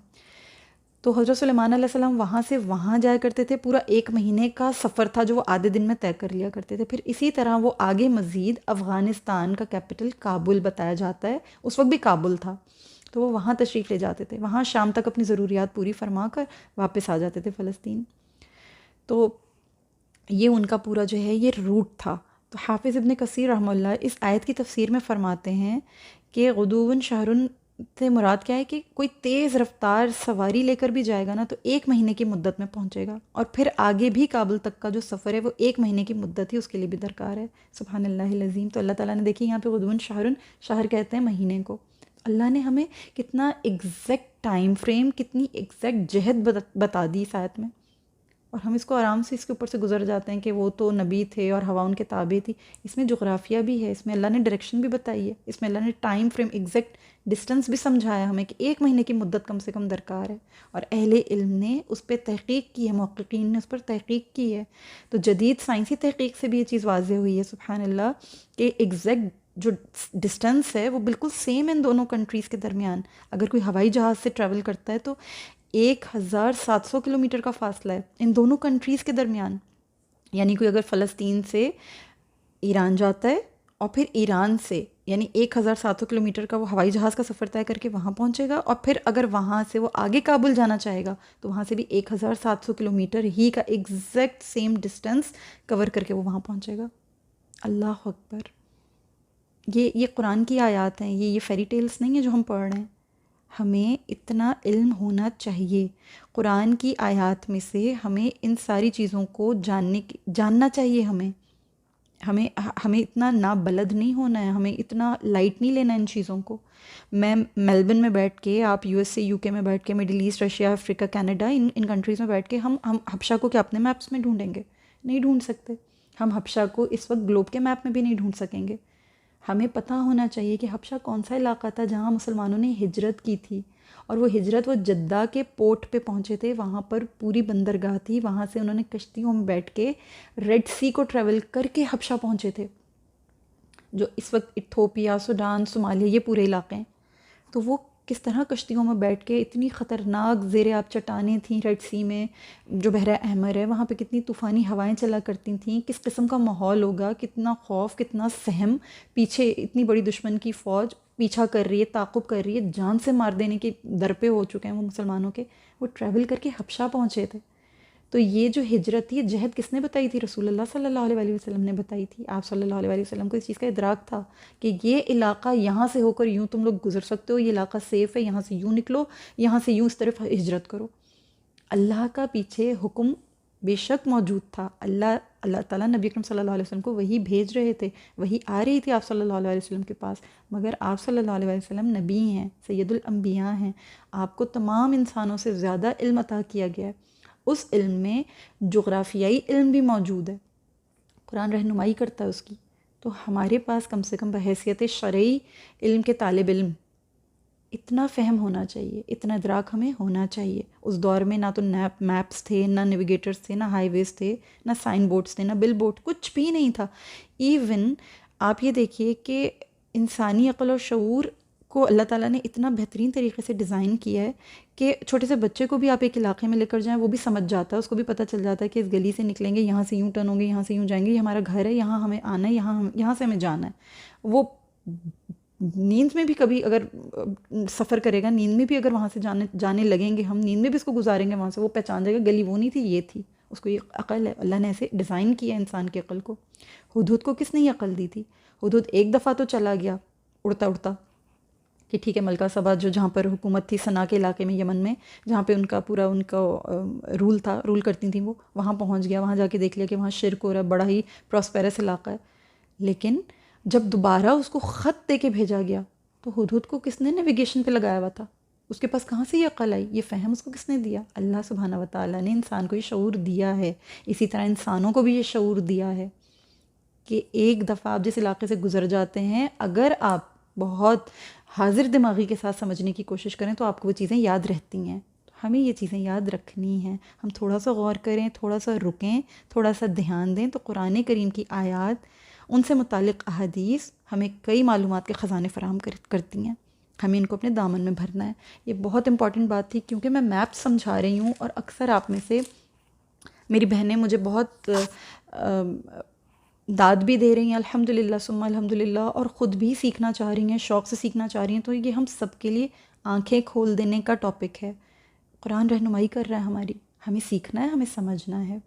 تو حضرت سلیمان علیہ السلام وہاں سے وہاں جایا کرتے تھے، پورا 1 مہینے کا سفر تھا جو وہ آدھے دن میں طے کر لیا کرتے تھے. پھر اسی طرح وہ آگے مزید افغانستان کا کیپٹل کابل بتایا جاتا ہے، اس وقت بھی کابل تھا، تو وہ وہاں تشریف لے جاتے تھے، وہاں شام تک اپنی ضروریات پوری فرما کر واپس آ جاتے تھے فلسطین. تو یہ ان کا پورا جو ہے یہ روٹ تھا. تو حافظ ابن کثیر رحمہ اللہ اس آیت کی تفسیر میں فرماتے ہیں کہ غدون شہرن سے مراد کیا ہے کہ کوئی تیز رفتار سواری لے کر بھی جائے گا نا تو 1 مہینے کی مدت میں پہنچے گا، اور پھر آگے بھی کابل تک کا جو سفر ہے وہ 1 مہینے کی مدت ہی اس کے لیے بھی درکار ہے. سبحان اللہ العظیم. تو اللہ تعالیٰ نے دیکھی یہاں پہ غدون شہرن، شہر کہتے ہیں مہینے کو، اللہ نے ہمیں کتنا ایگزیکٹ ٹائم فریم، کتنی ایگزیکٹ جہت بتا دی اس آیت میں، اور ہم اس کو آرام سے اس کے اوپر سے گزر جاتے ہیں کہ وہ تو نبی تھے اور ہوا ان کے تابع تھی۔ اس میں جغرافیہ بھی ہے، اس میں اللہ نے ڈائریکشن بھی بتائی ہے، اس میں اللہ نے ٹائم فریم، ایگزیکٹ ڈسٹنس بھی سمجھایا ہمیں کہ 1 مہینے کی مدت کم سے کم درکار ہے، اور اہل علم نے اس پہ تحقیق کی ہے، محققین نے اس پر تحقیق کی ہے۔ تو جدید سائنسی تحقیق سے بھی یہ چیز واضح ہوئی ہے سبحان اللہ کہ ایگزیکٹ جو ڈسٹنس ہے وہ بالکل سیم ان دونوں کنٹریز کے درمیان۔ اگر کوئی ہوائی جہاز سے ٹریول کرتا ہے تو 1700 کلومیٹر کا فاصلہ ہے ان دونوں کنٹریز کے درمیان، یعنی کوئی اگر فلسطین سے ایران جاتا ہے اور پھر ایران سے یعنی 1700 کلومیٹر کا وہ ہوائی جہاز کا سفر طے کر کے وہاں پہنچے گا، اور پھر اگر وہاں سے وہ آگے کابل جانا چاہے گا تو وہاں سے بھی 1700 کلومیٹر ہی کا ایگزیکٹ سیم ڈسٹنس کور کر کے وہ وہاں پہنچے گا۔ اللہ اکبر! یہ قرآن کی آیات ہیں، یہ فیری ٹیلز نہیں ہیں جو ہم پڑھ رہے ہیں۔ ہمیں اتنا علم ہونا چاہیے، قرآن کی آیات میں سے ہمیں ان ساری چیزوں کو جاننا چاہیے۔ ہمیں اتنا نابلد نہیں ہونا ہے، ہمیں اتنا لائٹ نہیں لینا ان چیزوں کو۔ میں میلبرن میں بیٹھ کے، آپ یو ایس اے، یو کے میں بیٹھ کے، مڈل ایسٹ، رشیا، افریقہ، کینیڈا، ان کنٹریز میں بیٹھ کے ہم حبشہ کو کیا اپنے میپس میں ڈھونڈیں گے؟ نہیں ڈھونڈ سکتے۔ ہم حبشہ کو اس وقت گلوب کے میپ میں بھی نہیں ڈھونڈ سکیں گے۔ ہمیں پتہ ہونا چاہیے کہ حبشہ کون سا علاقہ تھا جہاں مسلمانوں نے ہجرت کی تھی، اور وہ ہجرت وہ جدہ کے پورٹ پہ پہنچے تھے، وہاں پر پوری بندرگاہ تھی، وہاں سے انہوں نے کشتیوں میں بیٹھ کے ریڈ سی کو ٹریول کر کے حبشہ پہنچے تھے، جو اس وقت ایتھوپیا، سوڈان، صومالیہ، یہ پورے علاقے ہیں۔ تو وہ کس طرح کشتیوں میں بیٹھ کے، اتنی خطرناک زیر آب چٹانیں تھیں ریڈ سی میں جو بحر احمر ہے، وہاں پہ کتنی طوفانی ہوائیں چلا کرتی تھیں، کس قسم کا ماحول ہوگا، کتنا خوف، کتنا سہم، پیچھے اتنی بڑی دشمن کی فوج پیچھا کر رہی ہے، تعاقب کر رہی ہے، جان سے مار دینے کے در پہ ہو چکے ہیں وہ مسلمانوں کے، وہ ٹریول کر کے حبشہ پہنچے تھے۔ تو یہ جو ہجرت تھی، یہ جہد کس نے بتائی تھی؟ رسول اللہ صلی اللہ علیہ وسلم نے بتائی تھی۔ آپ صلی اللہ علیہ وسلم کو اس چیز کا ادراک تھا کہ یہ علاقہ یہاں سے ہو کر یوں تم لوگ گزر سکتے ہو، یہ علاقہ سیف ہے، یہاں سے یوں نکلو، یہاں سے یوں اس طرف ہجرت کرو۔ اللہ کا پیچھے حکم بے شک موجود تھا۔ اللہ تعالیٰ نبی اکرم صلی اللہ علیہ وسلم کو وہی بھیج رہے تھے، وہی آ رہی تھی آپ صلی اللہ علیہ وسلم کے پاس، مگر آپ صلی اللہ علیہ وسلم نبی ہیں، سید الانبیاء ہیں، آپ کو تمام انسانوں سے زیادہ علم عطا کیا گیا ہے۔ اس علم میں جغرافیائی علم بھی موجود ہے، قرآن رہنمائی کرتا ہے اس کی۔ تو ہمارے پاس کم سے کم بحیثیت شرعی علم کے طالب علم اتنا فہم ہونا چاہیے، اتنا ادراک ہمیں ہونا چاہیے۔ اس دور میں نہ تو میپس تھے، نہ نیویگیٹرز تھے، نہ ہائی ویز تھے، نہ سائن بورڈز تھے، نہ بل بورڈ، کچھ بھی نہیں تھا۔ ایون آپ یہ دیکھیے کہ انسانی عقل اور شعور کو اللہ تعالیٰ نے اتنا بہترین طریقے سے ڈیزائن کیا ہے کہ چھوٹے سے بچے کو بھی آپ ایک علاقے میں لے کر جائیں، وہ بھی سمجھ جاتا ہے، اس کو بھی پتہ چل جاتا ہے کہ اس گلی سے نکلیں گے، یہاں سے یوں ٹرن ہوں گے، یہاں سے یوں جائیں گے، یہ ہمارا گھر ہے، یہاں ہمیں آنا ہے، یہاں سے ہمیں جانا ہے۔ وہ نیند میں بھی کبھی اگر سفر کرے گا، نیند میں بھی اگر وہاں سے جانے لگیں گے، ہم نیند میں بھی اس کو گزاریں گے وہاں سے، وہ پہچان جائے گا گلی وہ نہیں تھی، یہ تھی۔ اس کو یہ عقل ہے، اللہ نے ایسے ڈیزائن کیا ہے انسان کی عقل کو۔ ہدہد کو کس نے یہ عقل دی تھی؟ ہدہد ایک دفعہ تو چلا گیا اڑتا اڑتا کہ ٹھیک ہے، ملکہ سبا جو جہاں پر حکومت تھی صنعاء کے علاقے میں، یمن میں، جہاں پہ ان کا رول کرتی تھیں، وہ وہاں پہنچ گیا، وہاں جا کے دیکھ لیا کہ وہاں شرک ہو رہا ہے، بڑا ہی پراسپیرس علاقہ ہے۔ لیکن جب دوبارہ اس کو خط دے کے بھیجا گیا تو ہدہد کو کس نے نیویگیشن پہ لگایا ہوا تھا؟ اس کے پاس کہاں سے یہ عقل آئی، یہ فہم اس کو کس نے دیا؟ اللہ سبحانہ و تعالیٰ نے انسان کو یہ شعور دیا ہے۔ اسی طرح انسانوں کو بھی یہ شعور دیا ہے کہ ایک دفعہ آپ جس علاقے سے گزر جاتے ہیں، اگر آپ بہت حاضر دماغی کے ساتھ سمجھنے کی کوشش کریں تو آپ کو وہ چیزیں یاد رہتی ہیں۔ ہمیں یہ چیزیں یاد رکھنی ہیں، ہم تھوڑا سا غور کریں، تھوڑا سا رکیں، تھوڑا سا دھیان دیں تو قرآن کریم کی آیات، ان سے متعلق احادیث ہمیں کئی معلومات کے خزانے فراہم کرتی ہیں۔ ہمیں ان کو اپنے دامن میں بھرنا ہے۔ یہ بہت امپورٹنٹ بات تھی، کیونکہ میں میپ سمجھا رہی ہوں اور اکثر آپ میں سے میری بہنیں مجھے بہت داد بھی دے رہی ہیں، الحمدللہ ثم الحمدللہ، اور خود بھی سیکھنا چاہ رہی ہیں، شوق سے سیکھنا چاہ رہی ہیں۔ تو یہ ہم سب کے لیے آنکھیں کھول دینے کا ٹاپک ہے۔ قرآن رہنمائی کر رہا ہے ہماری، ہمیں سیکھنا ہے، ہمیں سمجھنا ہے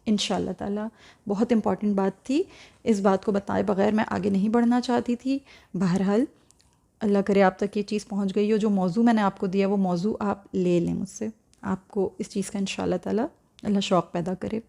انشاءاللہ تعالیٰ۔ بہت امپورٹنٹ بات تھی، اس بات کو بتائے بغیر میں آگے نہیں بڑھنا چاہتی تھی۔ بہرحال اللہ کرے آپ تک یہ چیز پہنچ گئی ہو، جو موضوع میں نے آپ کو دیا وہ موضوع آپ لے لیں مجھ سے، آپ کو اس چیز کا انشاءاللہ تعالیٰ اللہ شوق پیدا کرے۔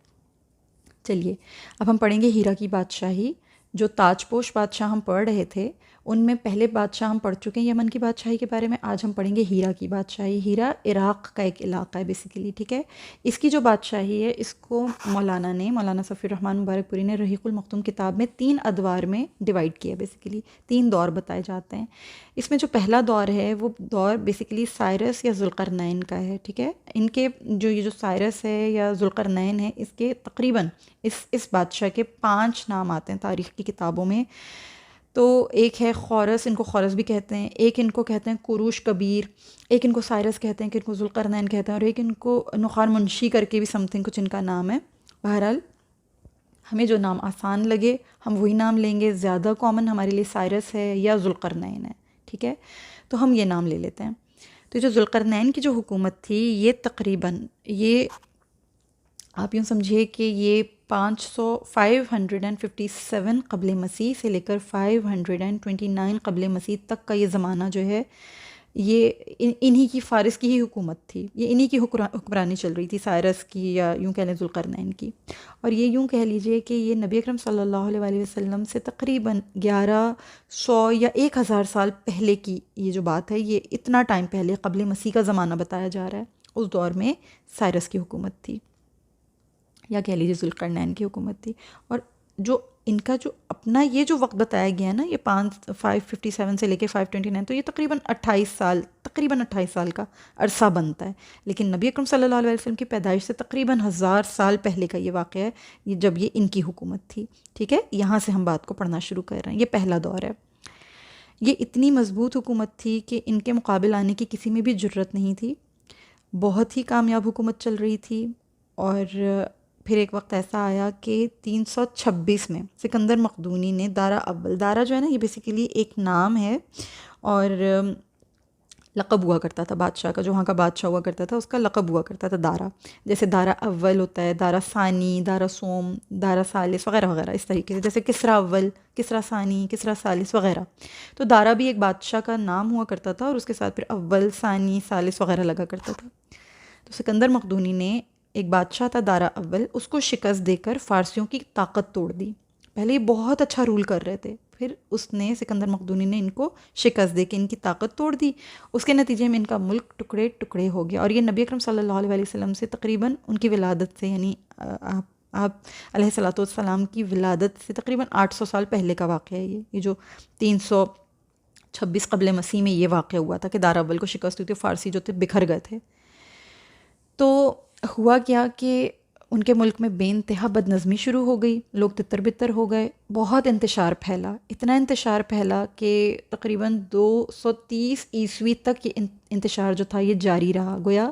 چلیے اب ہم پڑھیں گے ہیرا کی بادشاہی۔ جو تاج پوش بادشاہ ہم پڑھ رہے تھے ان میں پہلے بادشاہ ہم پڑھ چکے ہیں یمن کی بادشاہی کے بارے میں. آج ہم پڑھیں گے ہیرا کی بادشاہی. ہیرا عراق کا ایک علاقہ ہے بیسیکلی, ٹھیک ہے. اس کی جو بادشاہی ہے اس کو مولانا صفی الرحمن مبارک پوری نے رحیق المختوم کتاب میں 3 ادوار میں ڈیوائڈ کیا. بیسیکلی 3 دور بتائے جاتے ہیں. اس میں جو پہلا دور ہے وہ دور بیسیکلی سائرس یا ذوالقرنین کا ہے, ٹھیک ہے. ان کے یہ جو سائرس ہے یا ذوالقرنین ہے, اس کے تقریباً اس بادشاہ کے 5 نام آتے ہیں تاریخ کی کتابوں میں. تو ایک ہے خورس, ان کو خورس بھی کہتے ہیں. ایک ان کو کہتے ہیں کوروش کبیر. ایک ان کو سائرس کہتے ہیں, کہ ان کو ذوالقرنین کہتے ہیں. اور ایک ان کو نخار منشی کر کے بھی سم تھنگ کچھ ان کا نام ہے. بہرحال ہمیں جو نام آسان لگے ہم وہی نام لیں گے. زیادہ کامن ہمارے لیے سائرس ہے یا ذوالقرنین ہے, ٹھیک ہے. تو ہم یہ نام لے لیتے ہیں. تو جو ذوالقرنین کی جو حکومت تھی یہ تقریباً یہ آپ یوں سمجھیے کہ یہ 557 قبل مسیح سے لے کر 529 قبل مسیح تک کا یہ زمانہ جو ہے یہ انہی کی فارس کی ہی حکومت تھی. یہ انہی کی حکمرانی چل رہی تھی, سائرس کی یا یوں کہہ لیں ذوالقرنین کی. اور یہ یوں کہہ لیجئے کہ یہ نبی اکرم صلی اللہ علیہ وآلہ وسلم سے تقریباً 1100 یا 1000 سال پہلے کی یہ جو بات ہے, یہ اتنا ٹائم پہلے قبل مسیح کا زمانہ بتایا جا رہا ہے. اس دور میں سائرس کی حکومت تھی یا کہہ لیجیے ذوالقرنین کی حکومت تھی. اور جو ان کا جو اپنا یہ جو وقت بتایا گیا ہے نا, یہ 557 سے لے کے 529, تو یہ تقریباً 28 سال کا عرصہ بنتا ہے. لیکن نبی اکرم صلی اللہ علیہ وسلم کی پیدائش سے تقریباً 1000 سال پہلے کا یہ واقعہ ہے, یہ جب یہ ان کی حکومت تھی, ٹھیک ہے. یہاں سے ہم بات کو پڑھنا شروع کر رہے ہیں. یہ پہلا دور ہے. یہ اتنی مضبوط حکومت تھی کہ ان کے مقابل آنے کی کسی میں بھی جرت نہیں تھی. بہت ہی کامیاب حکومت چل رہی تھی. اور پھر ایک وقت ایسا آیا کہ 326 میں سکندر مقدونی نے دارا جو ہے نا, یہ بیسیکلی ایک نام ہے اور لقب ہوا کرتا تھا بادشاہ کا. جو وہاں کا بادشاہ ہوا کرتا تھا اس کا لقب ہوا کرتا تھا دارا. جیسے دارا اول ہوتا ہے, دارا ثانی, دارا سوم, دارا ثالث وغیرہ وغیرہ, اس طریقے سے. جیسے کسرا اول, کسرا ثانی, کسرا ثالث وغیرہ. تو دارا بھی ایک بادشاہ کا نام ہوا کرتا تھا, اور اس کے ساتھ پھر اول, ثانی, ثالث وغیرہ لگا کرتا تھا. تو سکندر مقدونی نے ایک بادشاہ تھا دارا اول, اس کو شکست دے کر فارسیوں کی طاقت توڑ دی. پہلے یہ بہت اچھا رول کر رہے تھے, پھر اس نے سکندر مقدونی نے ان کو شکست دے کے ان کی طاقت توڑ دی. اس کے نتیجے میں ان کا ملک ٹکڑے ٹکڑے ہو گیا. اور یہ نبی اکرم صلی اللہ علیہ وسلم سے تقریباً ان کی ولادت سے, یعنی آپ علیہ الصلوۃ والسلام کی ولادت سے تقریباً 800 سال پہلے کا واقعہ ہے. یہ جو 326 قبل مسیح میں یہ واقعہ ہوا تھا کہ دارا اول کو شکست ہوئی تھی, فارسی جو تھے بکھر گئے تھے. تو ہوا کیا کہ ان کے ملک میں بے انتہا بد نظمی شروع ہو گئی. لوگ تتر بتر ہو گئے. بہت انتشار پھیلا, اتنا انتشار پھیلا کہ تقریباً 230 عیسوی تک یہ انتشار جو تھا یہ جاری رہا. گویا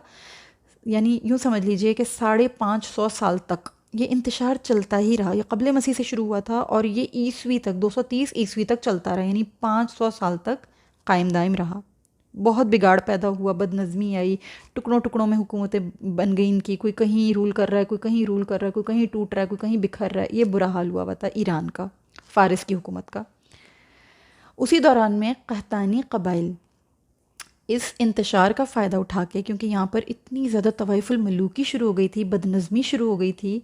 یعنی یوں سمجھ لیجئے کہ 550 سال تک یہ انتشار چلتا ہی رہا. یہ قبل مسیح سے شروع ہوا تھا اور یہ عیسوی تک 230 عیسوی تک چلتا رہا, یعنی 500 سال تک قائم دائم رہا. بہت بگاڑ پیدا ہوا, بد نظمی آئی, ٹکڑوں ٹکڑوں میں حکومتیں بن گئیں ان کی. کوئی کہیں رول کر رہا ہے, کوئی کہیں رول کر رہا ہے, کوئی کہیں ٹوٹ رہا ہے, کوئی کہیں بکھر رہا ہے. یہ برا حال ہوا تھا ایران کا, فارس کی حکومت کا. اسی دوران میں قحطانی قبائل اس انتشار کا فائدہ اٹھا کے, کیونکہ یہاں پر اتنی زیادہ طوائف الملوکی شروع ہو گئی تھی, بد نظمی شروع ہو گئی تھی,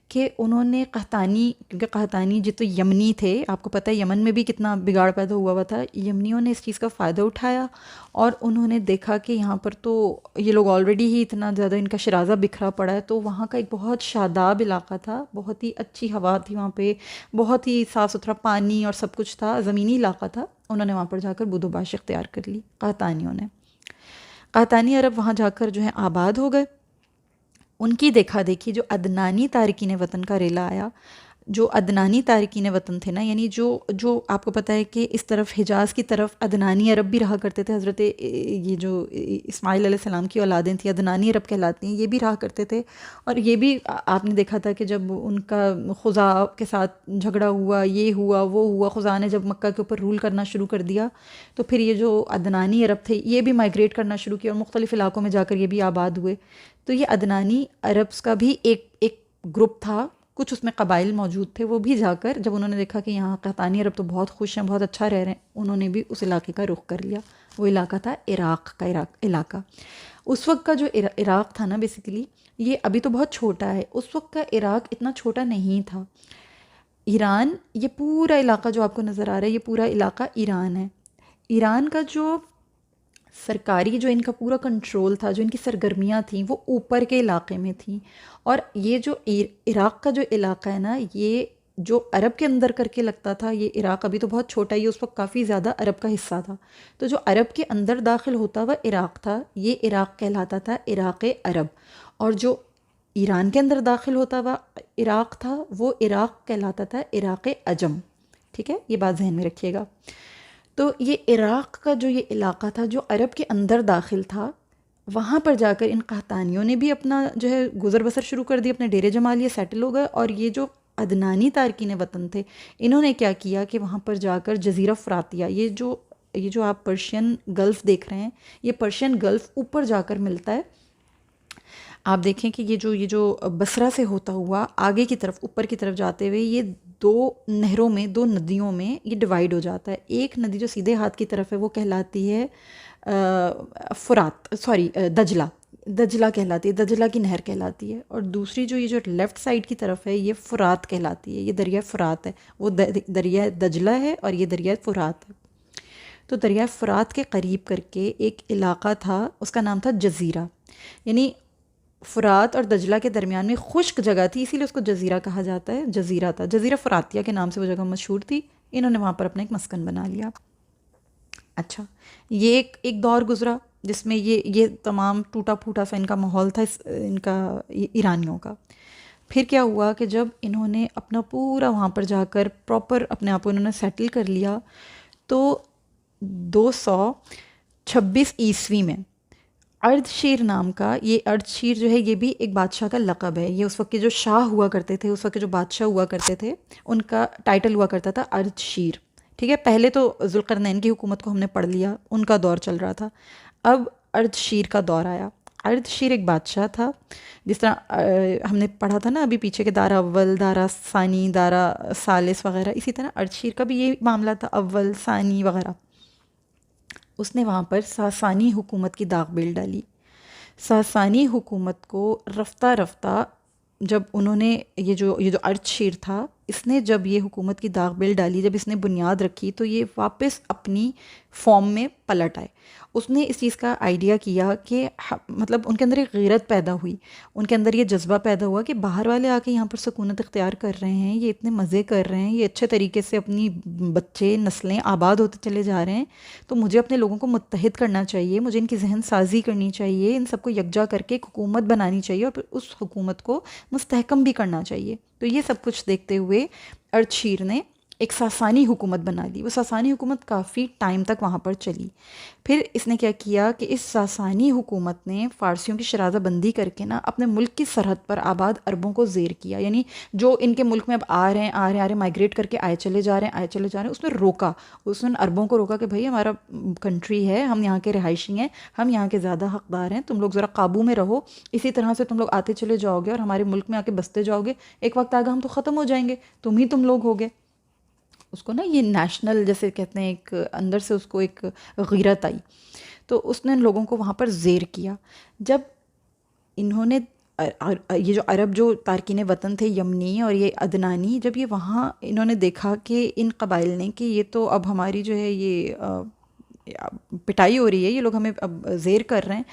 کہ انہوں نے قحطانی, کیونکہ قحطانی جو تو یمنی تھے, آپ کو پتہ ہے یمن میں بھی کتنا بگاڑ پیدا ہوا تھا, یمنیوں نے اس چیز کا فائدہ اٹھایا اور انہوں نے دیکھا کہ یہاں پر تو یہ لوگ آلریڈی ہی اتنا زیادہ ان کا شرازہ بکھرا پڑا ہے. تو وہاں کا ایک بہت شاداب علاقہ تھا, بہت ہی اچھی ہوا تھی وہاں پہ, بہت ہی صاف ستھرا پانی اور سب کچھ تھا, زمینی علاقہ تھا. انہوں نے وہاں پر جا کر بود و باش اختیار کر لی قحطانیوں نے. قحطانی عرب وہاں جا کر جو ہے آباد ہو گئے. ان کی دیکھا دیکھی جو عدنانی تارکین وطن کا ریلا آیا, جو عدنانی تارکین وطن تھے نا, یعنی جو آپ کو پتہ ہے کہ اس طرف حجاز کی طرف عدنانی عرب بھی رہا کرتے تھے. حضرت یہ جو اسماعیل علیہ السلام کی اولادیں تھیں عدنانی عرب کہلاتی ہیں, یہ بھی رہا کرتے تھے. اور یہ بھی آپ نے دیکھا تھا کہ جب ان کا خزاع کے ساتھ جھگڑا ہوا, یہ ہوا وہ ہوا, خزاع نے جب مکہ کے اوپر رول کرنا شروع کر دیا تو پھر یہ جو عدنانی عرب تھے یہ بھی مائیگریٹ کرنا شروع کیا اور مختلف علاقوں میں جا کر یہ بھی آباد ہوئے. تو یہ عدنانی عربس کا بھی ایک گروپ تھا, کچھ اس میں قبائل موجود تھے. وہ بھی جا کر جب انہوں نے دیکھا کہ یہاں قحطانی عرب تو بہت خوش ہیں, بہت اچھا رہ رہے ہیں, انہوں نے بھی اس علاقے کا رخ کر لیا. وہ علاقہ تھا عراق کا علاقہ. اس وقت کا جو عراق تھا نا بیسیکلی, یہ ابھی تو بہت چھوٹا ہے, اس وقت کا عراق اتنا چھوٹا نہیں تھا. ایران، یہ پورا علاقہ جو آپ کو نظر آ رہا ہے یہ پورا علاقہ ایران ہے. ایران کا جو سرکاری جو ان کا پورا کنٹرول تھا، جو ان کی سرگرمیاں تھیں وہ اوپر کے علاقے میں تھیں. اور یہ جو عراق کا جو علاقہ ہے نا، یہ جو عرب کے اندر کر کے لگتا تھا، یہ عراق ابھی تو بہت چھوٹا ہی، اس وقت کافی زیادہ عرب کا حصہ تھا. تو جو عرب کے اندر داخل ہوتا ہوا عراق تھا، یہ عراق کہلاتا تھا عراق عرب. اور جو ایران کے اندر داخل ہوتا ہوا عراق تھا، وہ عراق کہلاتا تھا عراق عجم. ٹھیک ہے، یہ بات ذہن میں رکھیے گا. تو یہ عراق کا جو یہ علاقہ تھا جو عرب کے اندر داخل تھا، وہاں پر جا کر ان قحطانیوں نے بھی اپنا جو ہے گزر بسر شروع کر دی، اپنے ڈیرے جما لیے، سیٹل ہو گئے. اور یہ جو عدنانی تارکین وطن تھے، انہوں نے کیا کیا کہ وہاں پر جا کر جزیرہ فراتیہ، یہ جو آپ پرشین گلف دیکھ رہے ہیں، یہ پرشین گلف اوپر جا کر ملتا ہے. آپ دیکھیں کہ یہ جو بصرہ سے ہوتا ہوا آگے کی طرف اوپر کی طرف جاتے ہوئے یہ دو نہروں میں، دو ندیوں میں یہ ڈیوائیڈ ہو جاتا ہے. ایک ندی جو سیدھے ہاتھ کی طرف ہے وہ کہلاتی ہے دجلہ کہلاتی ہے، دجلہ کی نہر کہلاتی ہے. اور دوسری جو یہ جو لیفٹ سائڈ کی طرف ہے یہ فرات کہلاتی ہے، یہ دریائے فرات ہے. وہ دریائے دجلہ ہے اور یہ دریائے فرات ہے. تو دریائے فرات کے قریب کر کے ایک علاقہ تھا، اس کا نام تھا جزیرہ. یعنی فرات اور دجلہ کے درمیان میں خشک جگہ تھی، اسی لیے اس کو جزیرہ کہا جاتا ہے. جزیرہ تھا، جزیرہ فراتیہ کے نام سے وہ جگہ مشہور تھی. انہوں نے وہاں پر اپنا ایک مسکن بنا لیا. اچھا، یہ ایک دور گزرا جس میں یہ تمام ٹوٹا پھوٹا سا ان کا ماحول تھا، ان کا ایرانیوں کا. پھر کیا ہوا کہ جب انہوں نے اپنا پورا وہاں پر جا کر پراپر اپنے آپ کو انہوں نے سیٹل کر لیا، تو 226 عیسوی میں اردشیر نام کا، یہ اردشیر جو ہے یہ بھی ایک بادشاہ کا لقب ہے. یہ اس وقت کے جو شاہ ہوا کرتے تھے، اس وقت کے جو بادشاہ ہوا کرتے تھے، ان کا ٹائٹل ہوا کرتا تھا اردشیر. ٹھیک ہے، پہلے تو ذوالقرنین کی حکومت کو ہم نے پڑھ لیا، ان کا دور چل رہا تھا. اب اردشیر کا دور آیا. اردشیر ایک بادشاہ تھا، جس طرح ہم نے پڑھا تھا نا ابھی پیچھے کہ دارا اول، دارا ثانی، دارا ثالث وغیرہ، اسی طرح اردشیر کا بھی یہ معاملہ تھا، اول ثانی وغیرہ. اس نے وہاں پر ساسانی حکومت کی داغ بیل ڈالی. ساسانی حکومت کو رفتہ رفتہ جب انہوں نے یہ جو اردشیر تھا، اس نے جب یہ حکومت کی داغ بیل ڈالی، جب اس نے بنیاد رکھی، تو یہ واپس اپنی فارم میں پلٹ آئے. اس نے اس چیز کا آئیڈیا کیا کہ مطلب ان کے اندر ایک غیرت پیدا ہوئی، ان کے اندر یہ جذبہ پیدا ہوا کہ باہر والے آ کے یہاں پر سکونت اختیار کر رہے ہیں، یہ اتنے مزے کر رہے ہیں، یہ اچھے طریقے سے اپنی بچے نسلیں آباد ہوتے چلے جا رہے ہیں، تو مجھے اپنے لوگوں کو متحد کرنا چاہیے، مجھے ان کی ذہن سازی کرنی چاہیے، ان سب کو یکجا کر کے ایک حکومت بنانی چاہیے اور پھر اس حکومت کو مستحکم بھی کرنا چاہیے. تو یہ سب کچھ دیکھتے ہوئے اردشیر نے ایک ساسانی حکومت بنا لی. وہ ساسانی حکومت کافی ٹائم تک وہاں پر چلی. پھر اس نے کیا کیا کہ اس ساسانی حکومت نے فارسیوں کی شرازہ بندی کر کے نا اپنے ملک کی سرحد پر آباد عربوں کو زیر کیا. یعنی جو ان کے ملک میں اب آ رہے ہیں مائگریٹ کر کے آئے چلے جا رہے ہیں، اس نے روکا. اس نے عربوں کو روکا کہ بھائی ہمارا کنٹری ہے، ہم یہاں کے رہائشی ہیں، ہم یہاں کے زیادہ حقدار ہیں، تم لوگ ذرا قابو میں رہو. اسی طرح سے تم لوگ آتے چلے جاؤ گے اور ہمارے ملک میں آ کے بستے جاؤ گے، ایک وقت آگا ہم تو ختم ہو جائیں گے، تم لوگ ہوگے. اس کو نا یہ نیشنل جیسے کہتے ہیں، ایک اندر سے اس کو ایک غیرت آئی. تو اس نے ان لوگوں کو وہاں پر زیر کیا. جب انہوں نے یہ جو عرب جو تارکین وطن تھے، یمنی اور یہ عدنانی، جب یہ وہاں انہوں نے دیکھا کہ ان قبائل نے کہ یہ تو اب ہماری جو ہے یہ پٹائی ہو رہی ہے، یہ لوگ ہمیں اب زیر کر رہے ہیں،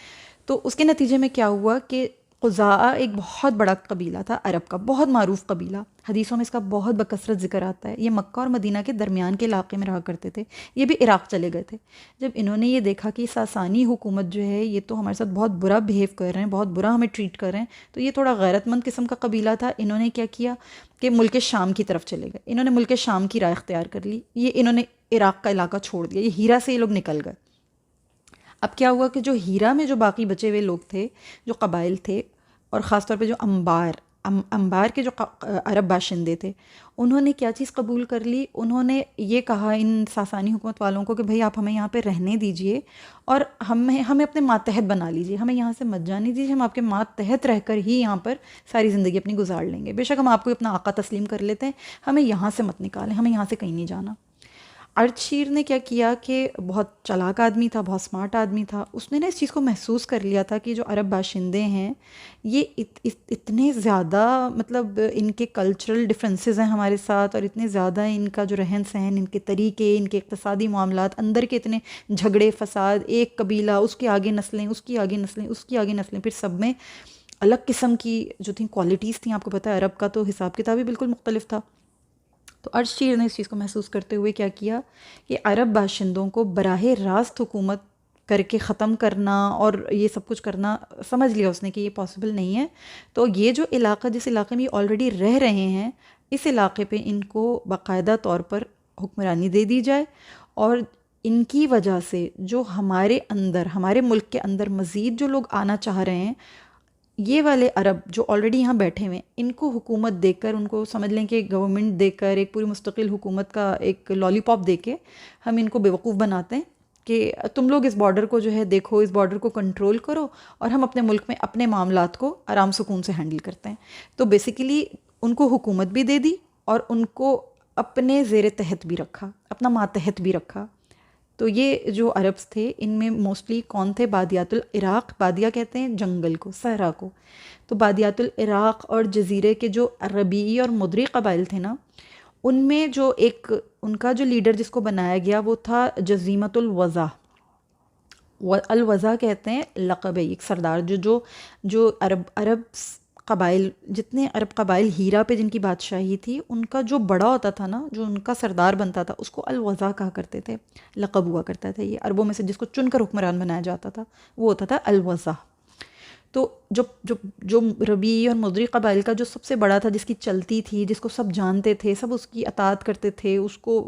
تو اس کے نتیجے میں کیا ہوا کہ قضاء ایک بہت بڑا قبیلہ تھا عرب کا، بہت معروف قبیلہ، حدیثوں میں اس کا بہت بکثرت ذکر آتا ہے. یہ مکہ اور مدینہ کے درمیان کے علاقے میں رہا کرتے تھے، یہ بھی عراق چلے گئے تھے. جب انہوں نے یہ دیکھا کہ ساسانی حکومت جو ہے یہ تو ہمارے ساتھ بہت برا بہیو کر رہے ہیں، بہت برا ہمیں ٹریٹ کر رہے ہیں، تو یہ تھوڑا غیرت مند قسم کا قبیلہ تھا. انہوں نے کیا کیا کہ ملک شام کی طرف چلے گئے. انہوں نے ملک شام کی راہ اختیار کر لی. یہ انہوں نے عراق کا علاقہ چھوڑ دیا. یہ ہیرا سے یہ لوگ نکل گئے. اب کیا ہوا کہ جو ہیرا میں جو باقی بچے ہوئے لوگ تھے، جو قبائل تھے، اور خاص طور پہ جو انبار کے جو عرب باشندے تھے، انہوں نے کیا چیز قبول کر لی. انہوں نے یہ کہا ان ساسانی حکومت والوں کو کہ بھئی آپ ہمیں یہاں پہ رہنے دیجئے اور ہمیں اپنے ماتحت بنا لیجئے، ہمیں یہاں سے مت جانے دیجئے، ہم آپ کے ماتحت رہ کر ہی یہاں پر ساری زندگی اپنی گزار لیں گے. بے شک ہم آپ کو اپنا آقا تسلیم کر لیتے ہیں، ہمیں یہاں سے مت نکالیں، ہمیں یہاں سے کہیں نہیں جانا. ارشیر نے کیا کیا کہ بہت چالاک آدمی تھا، بہت سمارٹ آدمی تھا، اس نے نا اس چیز کو محسوس کر لیا تھا کہ جو عرب باشندے ہیں یہ اتنے زیادہ مطلب ان کے کلچرل ڈفرینسز ہیں ہمارے ساتھ، اور اتنے زیادہ ان کا جو رہن سہن، ان کے طریقے، ان کے اقتصادی معاملات، اندر کے اتنے جھگڑے فساد، ایک قبیلہ اس کے آگے نسلیں، اس کی آگے نسلیں، اس کی آگے نسلیں، پھر سب میں الگ قسم کی جو تھیں کوالٹیز تھیں. آپ کو پتہ ہے عرب کا تو حساب کتاب ہی بالکل مختلف تھا. تو ارشیر نے اس چیز کو محسوس کرتے ہوئے کیا کیا کہ عرب باشندوں کو براہ راست حکومت کر کے ختم کرنا اور یہ سب کچھ کرنا، سمجھ لیا اس نے کہ یہ پاسبل نہیں ہے. تو یہ جو علاقہ، جس علاقے میں یہ آلریڈی رہ رہے ہیں، اس علاقے پہ ان کو باقاعدہ طور پر حکمرانی دے دی جائے، اور ان کی وجہ سے جو ہمارے اندر، ہمارے ملک کے اندر مزید جو لوگ آنا چاہ رہے ہیں، یہ والے عرب جو آلریڈی یہاں بیٹھے ہوئے ہیں، ان کو حکومت دے کر، ان کو سمجھ لیں کہ گورنمنٹ دے کر، ایک پوری مستقل حکومت کا ایک لالی پاپ دے کے ہم ان کو بیوقوف بناتے ہیں کہ تم لوگ اس بارڈر کو جو ہے دیکھو، اس بارڈر کو کنٹرول کرو، اور ہم اپنے ملک میں اپنے معاملات کو آرام سکون سے ہینڈل کرتے ہیں. تو بیسیکلی ان کو حکومت بھی دے دی اور ان کو اپنے زیر تحت بھی رکھا، اپنا ماتحت بھی رکھا. تو یہ جو عربس تھے ان میں موسٹلی کون تھے؟ بادیات العراق. بادیہ کہتے ہیں جنگل کو، صحرا کو. تو بادیات العراق اور جزیرے کے جو ربیعی اور مدری قبائل تھے نا، ان میں جو ایک ان کا جو لیڈر جس کو بنایا گیا وہ تھا جزیمت الوضع. الوضع کہتے ہیں لقب ہے ایک سردار جو عرب قبائل، جتنے عرب قبائل ہیرا پہ جن کی بادشاہی تھی، ان کا جو بڑا ہوتا تھا نا، جو ان کا سردار بنتا تھا، اس کو الوضع کہا کرتے تھے، لقب ہوا کرتا تھا. یہ عربوں میں سے جس کو چن کر حکمران بنایا جاتا تھا وہ ہوتا تھا الوضع. تو جو ربیعی اور مدری قبائل کا جو سب سے بڑا تھا، جس کی چلتی تھی، جس کو سب جانتے تھے، سب اس کی اطاعت کرتے تھے، اس کو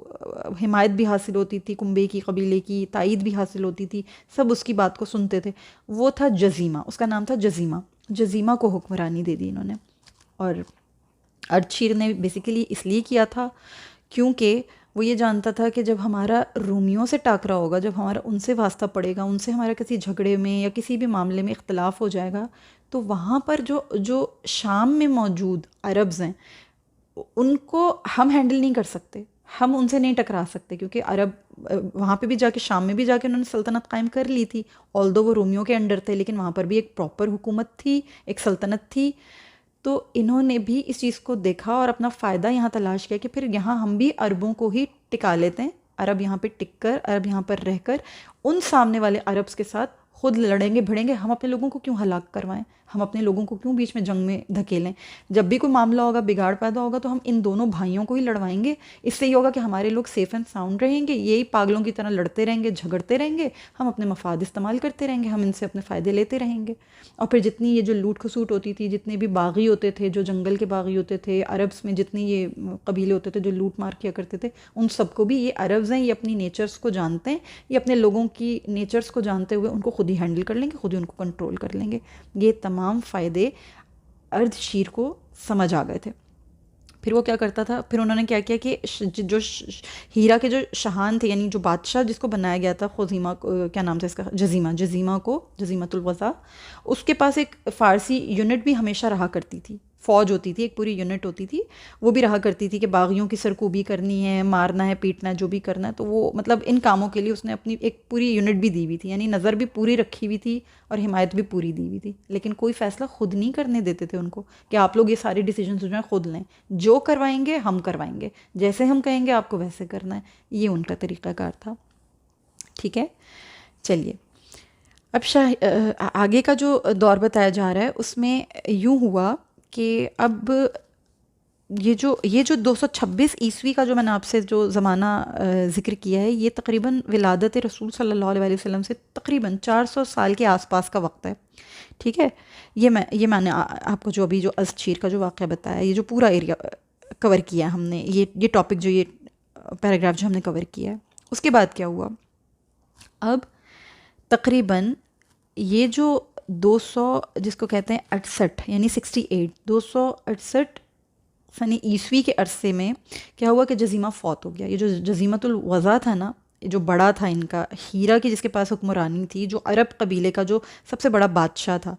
حمایت بھی حاصل ہوتی تھی، کنبے کی قبیلے کی تائید بھی حاصل ہوتی تھی، سب اس کی بات کو سنتے تھے، وہ تھا جزیمہ. اس کا نام تھا جزیمہ. جزیمہ کو حکمرانی دے دی انہوں نے. اور ارشیر نے بیسیکلی اس لیے کیا تھا کیونکہ وہ یہ جانتا تھا کہ جب ہمارا رومیوں سے ٹاکرا ہوگا، جب ہمارا ان سے واسطہ پڑے گا، ان سے ہمارا کسی جھگڑے میں یا کسی بھی معاملے میں اختلاف ہو جائے گا، تو وہاں پر جو شام میں موجود عربز ہیں ان کو ہم ہینڈل نہیں کر سکتے، ہم ان سے نہیں ٹکرا سکتے، کیونکہ عرب وہاں پہ بھی جا کے، شام میں بھی جا کے انہوں نے سلطنت قائم کر لی تھی. آلدو وہ رومیوں کے انڈر تھے، لیکن وہاں پر بھی ایک پراپر حکومت تھی، ایک سلطنت تھی. تو انہوں نے بھی اس چیز کو دیکھا اور اپنا فائدہ یہاں تلاش کیا کہ پھر یہاں ہم بھی عربوں کو ہی ٹکا لیتے ہیں. عرب یہاں پہ ٹک کر، عرب یہاں پر رہ کر ان سامنے والے عربس کے ساتھ خود لڑیں گے، بھڑیں گے. ہم اپنے لوگوں کو کیوں ہلاک کروائیں، ہم اپنے لوگوں کو کیوں بیچ میں جنگ میں دھکیلیں. جب بھی کوئی معاملہ ہوگا، بگاڑ پیدا ہوگا، تو ہم ان دونوں بھائیوں کو ہی لڑوائیں گے. اس سے یہ ہوگا کہ ہمارے لوگ سیف اینڈ ساؤنڈ رہیں گے، یہی پاگلوں کی طرح لڑتے رہیں گے، جھگڑتے رہیں گے، ہم اپنے مفاد استعمال کرتے رہیں گے، ہم ان سے اپنے فائدے لیتے رہیں گے. اور پھر جتنی یہ جو لوٹ کھسوٹ ہوتی تھی، جتنے بھی باغی ہوتے تھے، جو جنگل کے باغی ہوتے تھے، عربس میں جتنے یہ قبیلے ہوتے تھے جو لوٹ مار کیا کرتے تھے، ان سب کو بھی یہ عربز ہیں، یہ اپنی نیچرز کو جانتے ہیں، یہ اپنے لوگوں کی نیچرز کو جانتے ہوئے ان کو خود ہی ہینڈل کر لیں گے، خود ہی ان کو کنٹرول کر لیں گے. یہ تمام فائدے ارشیر کو سمجھ آ گئے تھے. پھر وہ کیا کرتا تھا، پھر انہوں نے کیا کیا کہ جو ہیرا کے جو شاہان تھے، یعنی جو بادشاہ جس کو بنایا گیا تھا، خزیمہ، کیا نام تھا اس کا، جزیمہ کو، جزیمت الوضع، اس کے پاس ایک فارسی یونٹ بھی ہمیشہ رہا کرتی تھی، فوج ہوتی تھی، ایک پوری یونٹ ہوتی تھی، وہ بھی رہا کرتی تھی کہ باغیوں کی سرکوبی کرنی ہے، مارنا ہے، پیٹنا ہے، جو بھی کرنا ہے. تو وہ مطلب ان کاموں کے لیے اس نے اپنی ایک پوری یونٹ بھی دی ہوئی تھی، یعنی نظر بھی پوری رکھی ہوئی تھی اور حمایت بھی پوری دی ہوئی تھی. لیکن کوئی فیصلہ خود نہیں کرنے دیتے تھے ان کو کہ آپ لوگ یہ سارے ڈیسیجنز جو ہیں خود لیں، جو کروائیں گے ہم کروائیں گے، جیسے ہم کہیں گے آپ کو ویسے کرنا ہے. یہ ان کا طریقہ کار تھا. ٹھیک ہے، چلیے اب آگے کا جو دور بتایا جا رہا ہے اس میں یوں ہوا کہ اب یہ جو 226 عیسوی کا جو میں نے آپ سے جو زمانہ ذکر کیا ہے، یہ تقریباً ولادت رسول صلی اللہ علیہ وسلم سے تقریباً 400 سال کے آس پاس کا وقت ہے. ٹھیک ہے، یہ میں نے آپ کو جو ابھی جو ارشیر کا جو واقعہ بتایا، یہ جو پورا ایریا کور کیا ہے ہم نے، یہ ٹاپک جو یہ پیراگراف جو ہم نے کور کیا ہے. اس کے بعد کیا ہوا، اب تقریباً یہ جو 200 جس کو کہتے ہیں 68 یعنی 68 268 سنی عیسوی کے عرصے میں کیا ہوا کہ جزیمہ فوت ہو گیا. یہ جو جزیمت الوضع تھا نا، جو بڑا تھا ان کا، ہیرا کی جس کے پاس حکمرانی تھی، جو عرب قبیلے کا جو سب سے بڑا بادشاہ تھا،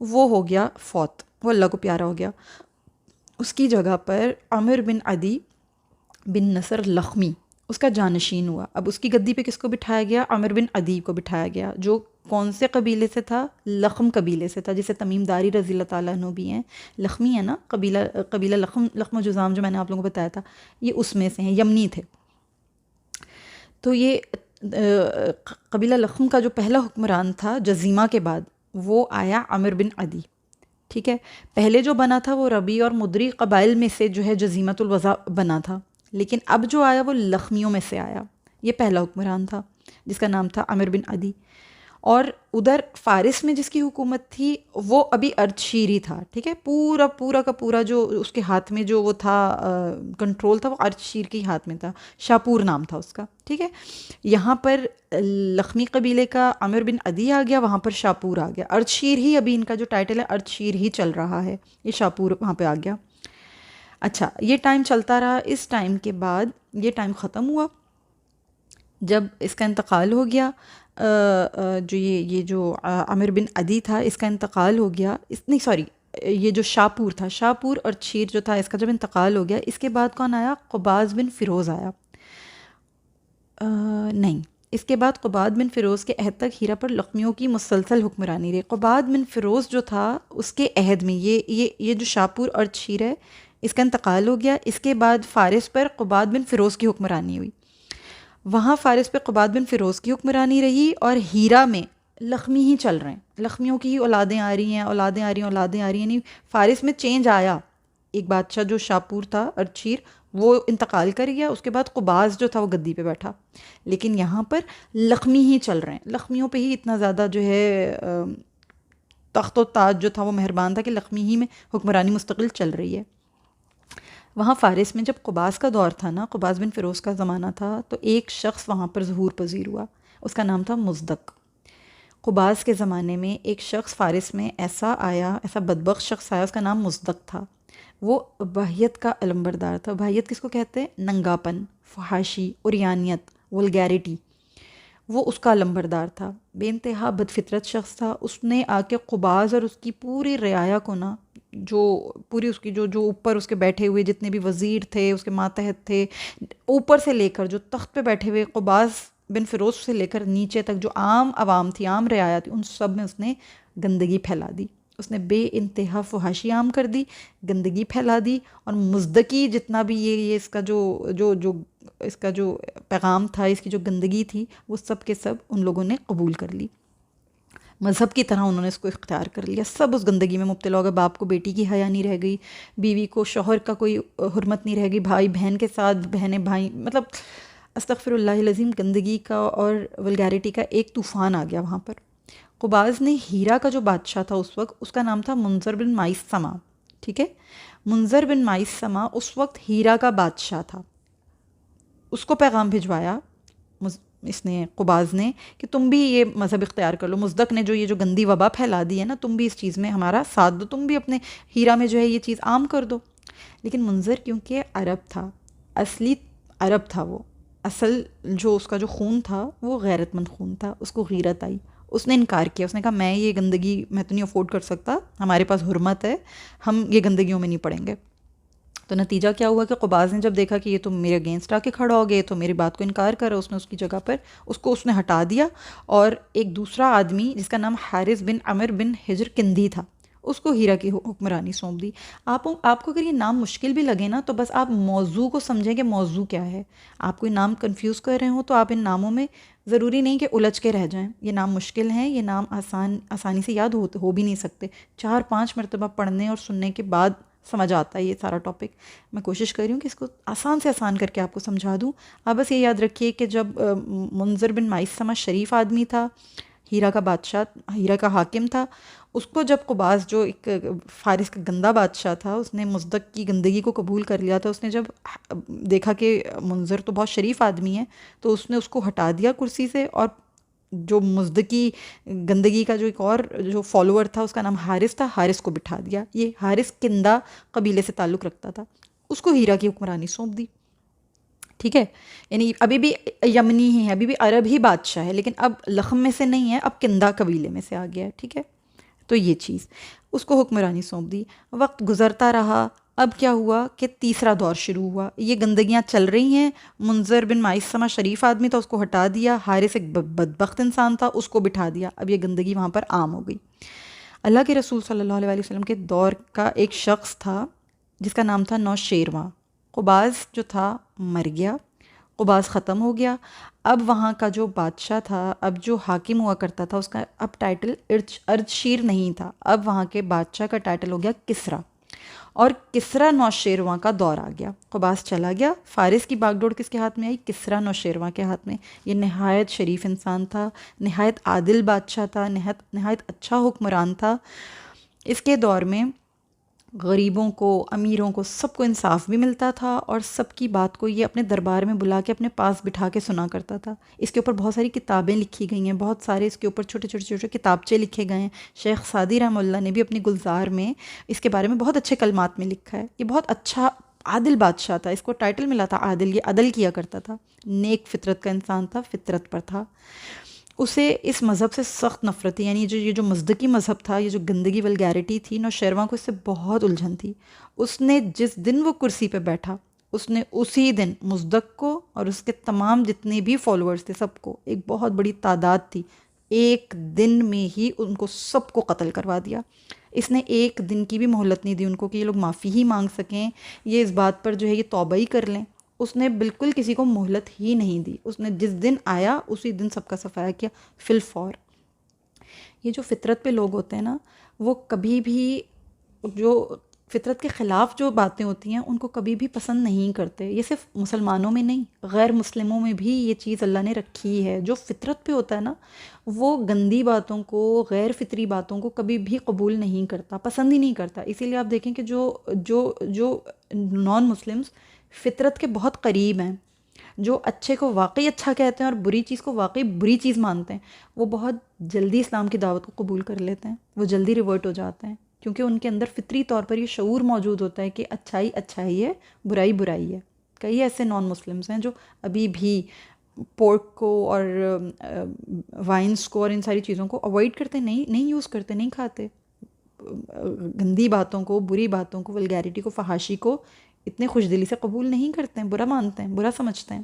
وہ ہو گیا فوت، وہ اللہ کو پیارا ہو گیا. اس کی جگہ پر عامر بن عدی بن نصر لخمی اس کا جانشین ہوا. اب اس کی گدی پہ کس کو بٹھایا گیا؟ عامر بن عدی کو بٹھایا گیا، جو کون سے قبیلے سے تھا؟ لخم قبیلے سے تھا، جسے تمیم داری رضی اللہ تعالیٰ عنہ بھی ہیں، لخمی ہے نا قبیلہ لخم و جذام جو میں نے آپ لوگوں کو بتایا تھا، یہ اس میں سے ہیں، یمنی تھے. تو یہ قبیلہ لخم کا جو پہلا حکمران تھا جزیمہ کے بعد، وہ آیا عامر بن عدی. ٹھیک ہے، پہلے جو بنا تھا وہ ربی اور مدری قبائل میں سے جو ہے جزیمۃ الوضع بنا تھا، لیکن اب جو آیا وہ لخمیوں میں سے آیا. یہ پہلا حکمران تھا جس کا نام تھا عامر بن عدی. اور ادھر فارس میں جس کی حکومت تھی وہ ابھی ارتشیری تھا. ٹھیک ہے، پورا کا پورا جو اس کے ہاتھ میں جو وہ تھا کنٹرول تھا، وہ ارتشیر کے ہاتھ میں تھا، شاپور نام تھا اس کا. ٹھیک ہے، یہاں پر لخمی قبیلے کا عامر بن عدی آ گیا، وہاں پر شاپور آ گیا. ارتشیر ہی ابھی ان کا جو ٹائٹل ہے ارتشیر ہی چل رہا ہے، یہ شاپور وہاں پہ آ گیا. اچھا، یہ ٹائم چلتا رہا. اس ٹائم کے بعد یہ ٹائم ختم ہوا جب اس کا انتقال ہو گیا. جو یہ جو عامر بن عدی تھا اس کا انتقال ہو گیا. یہ جو شاپور تھا، شاپور اور شیر جو تھا، اس کا جب انتقال ہو گیا، اس کے بعد کون آیا؟ قباز بن فیروز آیا. نہیں، اس کے بعد قباد بن فیروز کے عہد تک ہیرا پر لخمیوں کی مسلسل حکمرانی رہی. قباد بن فیروز جو تھا اس کے عہد میں یہ جو شاپور اور شیر ہے اس کا انتقال ہو گیا. اس کے بعد فارس پر قباد بن فیروز کی حکمرانی ہوئی. وہاں فارس پہ قباد بن فیروز کی حکمرانی رہی، اور ہیرا میں لخمی ہی چل رہے ہیں، لخمیوں کی ہی اولادیں آ رہی ہیں. یعنی فارس میں چینج آیا. ایک بادشاہ جو شاپور تھا ارچیر، وہ انتقال کر گیا، اس کے بعد قباز جو تھا وہ گدی پہ بیٹھا. لیکن یہاں پر لخمی ہی چل رہے ہیں، لخمیوں پہ ہی اتنا زیادہ جو ہے تخت و تاج جو تھا وہ مہربان تھا کہ لخمی ہی میں حکمرانی مستقل چل رہی ہے. وہاں فارس میں جب قباز کا دور تھا نا، قباز بن فیروز کا زمانہ تھا، تو ایک شخص وہاں پر ظہور پذیر ہوا، اس کا نام تھا مزدق. قباز کے زمانے میں ایک شخص فارس میں ایسا آیا، ایسا بدبخت شخص آیا، اس کا نام مزدق تھا. وہ بہیت کا علمبردار تھا. بہیت کس کو کہتے ہیں؟ ننگاپن، فحاشی، عریانیت، ولگیرٹی. وہ اس کا علمبردار تھا. بے انتہا بد فطرت شخص تھا. اس نے آ کے قباز اور اس کی پوری رعایا کو نا، جو پوری اس کی جو اوپر اس کے بیٹھے ہوئے جتنے بھی وزیر تھے، اس کے ماتحت تھے، اوپر سے لے کر جو تخت پہ بیٹھے ہوئے قباز بن فیروز سے لے کر نیچے تک جو عام عوام تھی، عام رعایا تھی، ان سب میں اس نے گندگی پھیلا دی. اس نے بے انتہا فحاشی عام کر دی، گندگی پھیلا دی. اور مزدقی جتنا بھی یہ اس کا جو پیغام تھا، اس کی جو گندگی تھی، وہ سب کے سب ان لوگوں نے قبول کر لی. مذہب کی طرح انہوں نے اس کو اختیار کر لیا. سب اس گندگی میں مبتلا ہو گئے. باپ کو بیٹی کی حیا نہیں رہ گئی، بیوی کو شوہر کا کوئی حرمت نہیں رہ گئی، بھائی بہن کے ساتھ بہنیں بھائی، مطلب استغفر اللہ العظیم، گندگی کا اور ولگیرٹی کا ایک طوفان آ گیا وہاں پر. قباز نے ہیرا کا جو بادشاہ تھا اس وقت، اس کا نام تھا منظر بن مائسمہ. ٹھیک ہے، منظر بن مائسمہ اس وقت ہیرا کا بادشاہ تھا. اس کو پیغام بھجوایا اس نے، قباز نے، کہ تم بھی یہ مذہب اختیار کر لو. مزدق نے جو یہ جو گندی وبا پھیلا دی ہے نا، تم بھی اس چیز میں ہمارا ساتھ دو، تم بھی اپنے ہیرا میں جو ہے یہ چیز عام کر دو. لیکن منظر کیونکہ عرب تھا، اصلی عرب تھا، وہ اصل جو اس کا جو خون تھا وہ غیرت مند خون تھا. اس کو غیرت آئی، اس نے انکار کیا. اس نے کہا میں یہ گندگی میں تو نہیں افورڈ کر سکتا، ہمارے پاس حرمت ہے، ہم یہ گندگیوں میں نہیں پڑیں گے. تو نتیجہ کیا ہوا کہ قباز نے جب دیکھا کہ یہ تو میرے اگینسٹ آ کے کھڑا ہو گئے، تو میری بات کو انکار کرا، اس نے اس کی جگہ پر اس نے ہٹا دیا. اور ایک دوسرا آدمی جس کا نام حارث بن عمر بن حجر کندی تھا، اس کو ہیرا کی حکمرانی سونپ دی. آپ کو اگر یہ نام مشکل بھی لگے نا، تو بس آپ موضوع کو سمجھیں کہ موضوع کیا ہے. آپ کوئی نام کنفیوز کر رہے ہوں تو آپ ان ناموں میں ضروری نہیں کہ الجھ کے رہ جائیں. یہ نام مشکل ہیں، یہ نام آسانی سے یاد ہو بھی نہیں سکتے. 4-5 مرتبہ پڑھنے اور سننے کے بعد سمجھ آتا ہے یہ سارا ٹاپک. میں کوشش کر رہی ہوں کہ اس کو آسان سے آسان کر کے آپ کو سمجھا دوں. آپ بس یہ یاد رکھیے کہ جب منظر بن مائسمہ شریف آدمی تھا، ہیرا کا بادشاہ، ہیرا کا حاکم تھا، اس کو جب قباز جو ایک فارس کا گندا بادشاہ تھا، اس نے مزدق کی گندگی کو قبول کر لیا تھا. اس نے جب دیکھا کہ منظر تو بہت شریف آدمی ہے، تو اس نے اس کو ہٹا دیا کرسی سے، اور جو مزدقی گندگی کا جو ایک اور جو فالوور تھا، اس کا نام حارث تھا، حارث کو بٹھا دیا. یہ حارث کندہ قبیلے سے تعلق رکھتا تھا، اس کو ہیرا کی حکمرانی سونپ دی. ٹھیک ہے، یعنی ابھی بھی یمنی ہی ہے، ابھی بھی عرب ہی بادشاہ ہے، لیکن اب لخم میں سے نہیں ہے، اب کندہ قبیلے میں سے آ گیا ہے. ٹھیک ہے، تو یہ چیز اس کو حکمرانی سونپ دی. وقت گزرتا رہا، اب کیا ہوا کہ تیسرا دور شروع ہوا، یہ گندگیاں چل رہی ہیں، منظر بن مائسمہ شریف آدمی تھا، اس کو ہٹا دیا، حارث ایک بدبخت انسان تھا، اس کو بٹھا دیا، اب یہ گندگی وہاں پر عام ہو گئی۔ اللہ کے رسول صلی اللہ علیہ وسلم کے دور کا ایک شخص تھا جس کا نام تھا نوشیرواں۔ قباز جو تھا مر گیا، قباز ختم ہو گیا، اب وہاں کا جو بادشاہ تھا، اب جو حاکم ہوا کرتا تھا، اس کا اب ٹائٹل اردشیر نہیں تھا، اب وہاں کے بادشاہ کا ٹائٹل ہو گیا کسریٰ، اور کسریٰ نوشیرواں کا دور آ گیا۔ قباس چلا گیا، فارس کی باغ ڈور کس کے ہاتھ میں آئی؟ کسریٰ نوشیرواں کے ہاتھ میں۔ یہ نہایت شریف انسان تھا، نہایت عادل بادشاہ تھا، نہایت اچھا حکمران تھا۔ اس کے دور میں غریبوں کو، امیروں کو، سب کو انصاف بھی ملتا تھا، اور سب کی بات کو یہ اپنے دربار میں بلا کے اپنے پاس بٹھا کے سنا کرتا تھا۔ اس کے اوپر بہت ساری کتابیں لکھی گئی ہیں، بہت سارے اس کے اوپر چھوٹے چھوٹے چھوٹے کتابچے لکھے گئے ہیں۔ شیخ سعدی رحمہ اللہ نے بھی اپنی گلزار میں اس کے بارے میں بہت اچھے کلمات میں لکھا ہے۔ یہ بہت اچھا عادل بادشاہ تھا، اس کو ٹائٹل ملا تھا عادل، یہ عدل کیا کرتا تھا، نیک فطرت کا انسان تھا، فطرت پر تھا۔ اسے اس مذہب سے سخت نفرت تھی، یعنی یہ جو مزدقی مذہب تھا، یہ جو گندگی ولگیرٹی تھی، نوشیرواں کو اس سے بہت الجھن تھی۔ اس نے جس دن وہ کرسی پہ بیٹھا، اس نے اسی دن مزدق کو اور اس کے تمام جتنے بھی فالوورز تھے سب کو، ایک بہت بڑی تعداد تھی، ایک دن میں ہی ان کو سب کو قتل کروا دیا۔ اس نے ایک دن کی بھی مہلت نہیں دی ان کو کہ یہ لوگ معافی ہی مانگ سکیں، یہ اس بات پر جو ہے یہ توبہ ہی کر لیں۔ اس نے بالکل کسی کو مہلت ہی نہیں دی، اس نے جس دن آیا اسی دن سب کا صفایا کیا فی الفور۔ یہ جو فطرت پہ لوگ ہوتے ہیں نا، وہ کبھی بھی جو فطرت کے خلاف جو باتیں ہوتی ہیں ان کو کبھی بھی پسند نہیں کرتے۔ یہ صرف مسلمانوں میں نہیں، غیر مسلموں میں بھی یہ چیز اللہ نے رکھی ہے۔ جو فطرت پہ ہوتا ہے نا، وہ گندی باتوں کو، غیر فطری باتوں کو کبھی بھی قبول نہیں کرتا، پسند ہی نہیں کرتا۔ اسی لیے آپ دیکھیں کہ جو نان مسلمز فطرت کے بہت قریب ہیں، جو اچھے کو واقعی اچھا کہتے ہیں اور بری چیز کو واقعی بری چیز مانتے ہیں، وہ بہت جلدی اسلام کی دعوت کو قبول کر لیتے ہیں، وہ جلدی ریورٹ ہو جاتے ہیں، کیونکہ ان کے اندر فطری طور پر یہ شعور موجود ہوتا ہے کہ اچھائی اچھائی ہے، برائی برائی ہے۔ کئی ایسے نان مسلمز ہیں جو ابھی بھی پورک کو اور وائنس کو اور ان ساری چیزوں کو اوائڈ کرتے، نہیں یوز کرتے، نہیں کھاتے، گندی باتوں کو، بری باتوں کو، ولگیرٹی کو، فحاشی کو اتنے خوش دلی سے قبول نہیں کرتے ہیں، برا مانتے ہیں، برا سمجھتے ہیں۔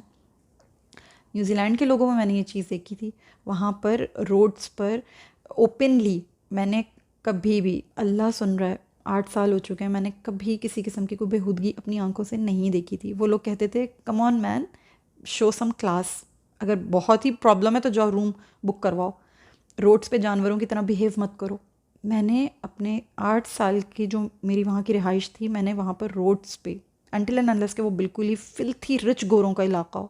نیوزی لینڈ کے لوگوں میں نے یہ چیز دیکھی تھی، وہاں پر روڈز پر اوپنلی میں نے کبھی بھی، اللہ سن رہا ہے 8 سال ہو چکے ہیں، میں نے کبھی کسی قسم کی کوئی بےہودگی اپنی آنکھوں سے نہیں دیکھی تھی۔ وہ لوگ کہتے تھے کم آن مین، شو سم کلاس، اگر بہت ہی پرابلم ہے تو جاؤ روم بک کرواؤ، روڈز پہ جانوروں کی طرح بیہیو مت کرو۔ میں نے اپنے 8 سال کی جو میری وہاں کی رہائش تھی، میں نے وہاں پر روڈز پہ انٹل اینڈ انلیس کہ وہ بالکل ہی فلتھی رچ گوروں کا علاقہ ہو،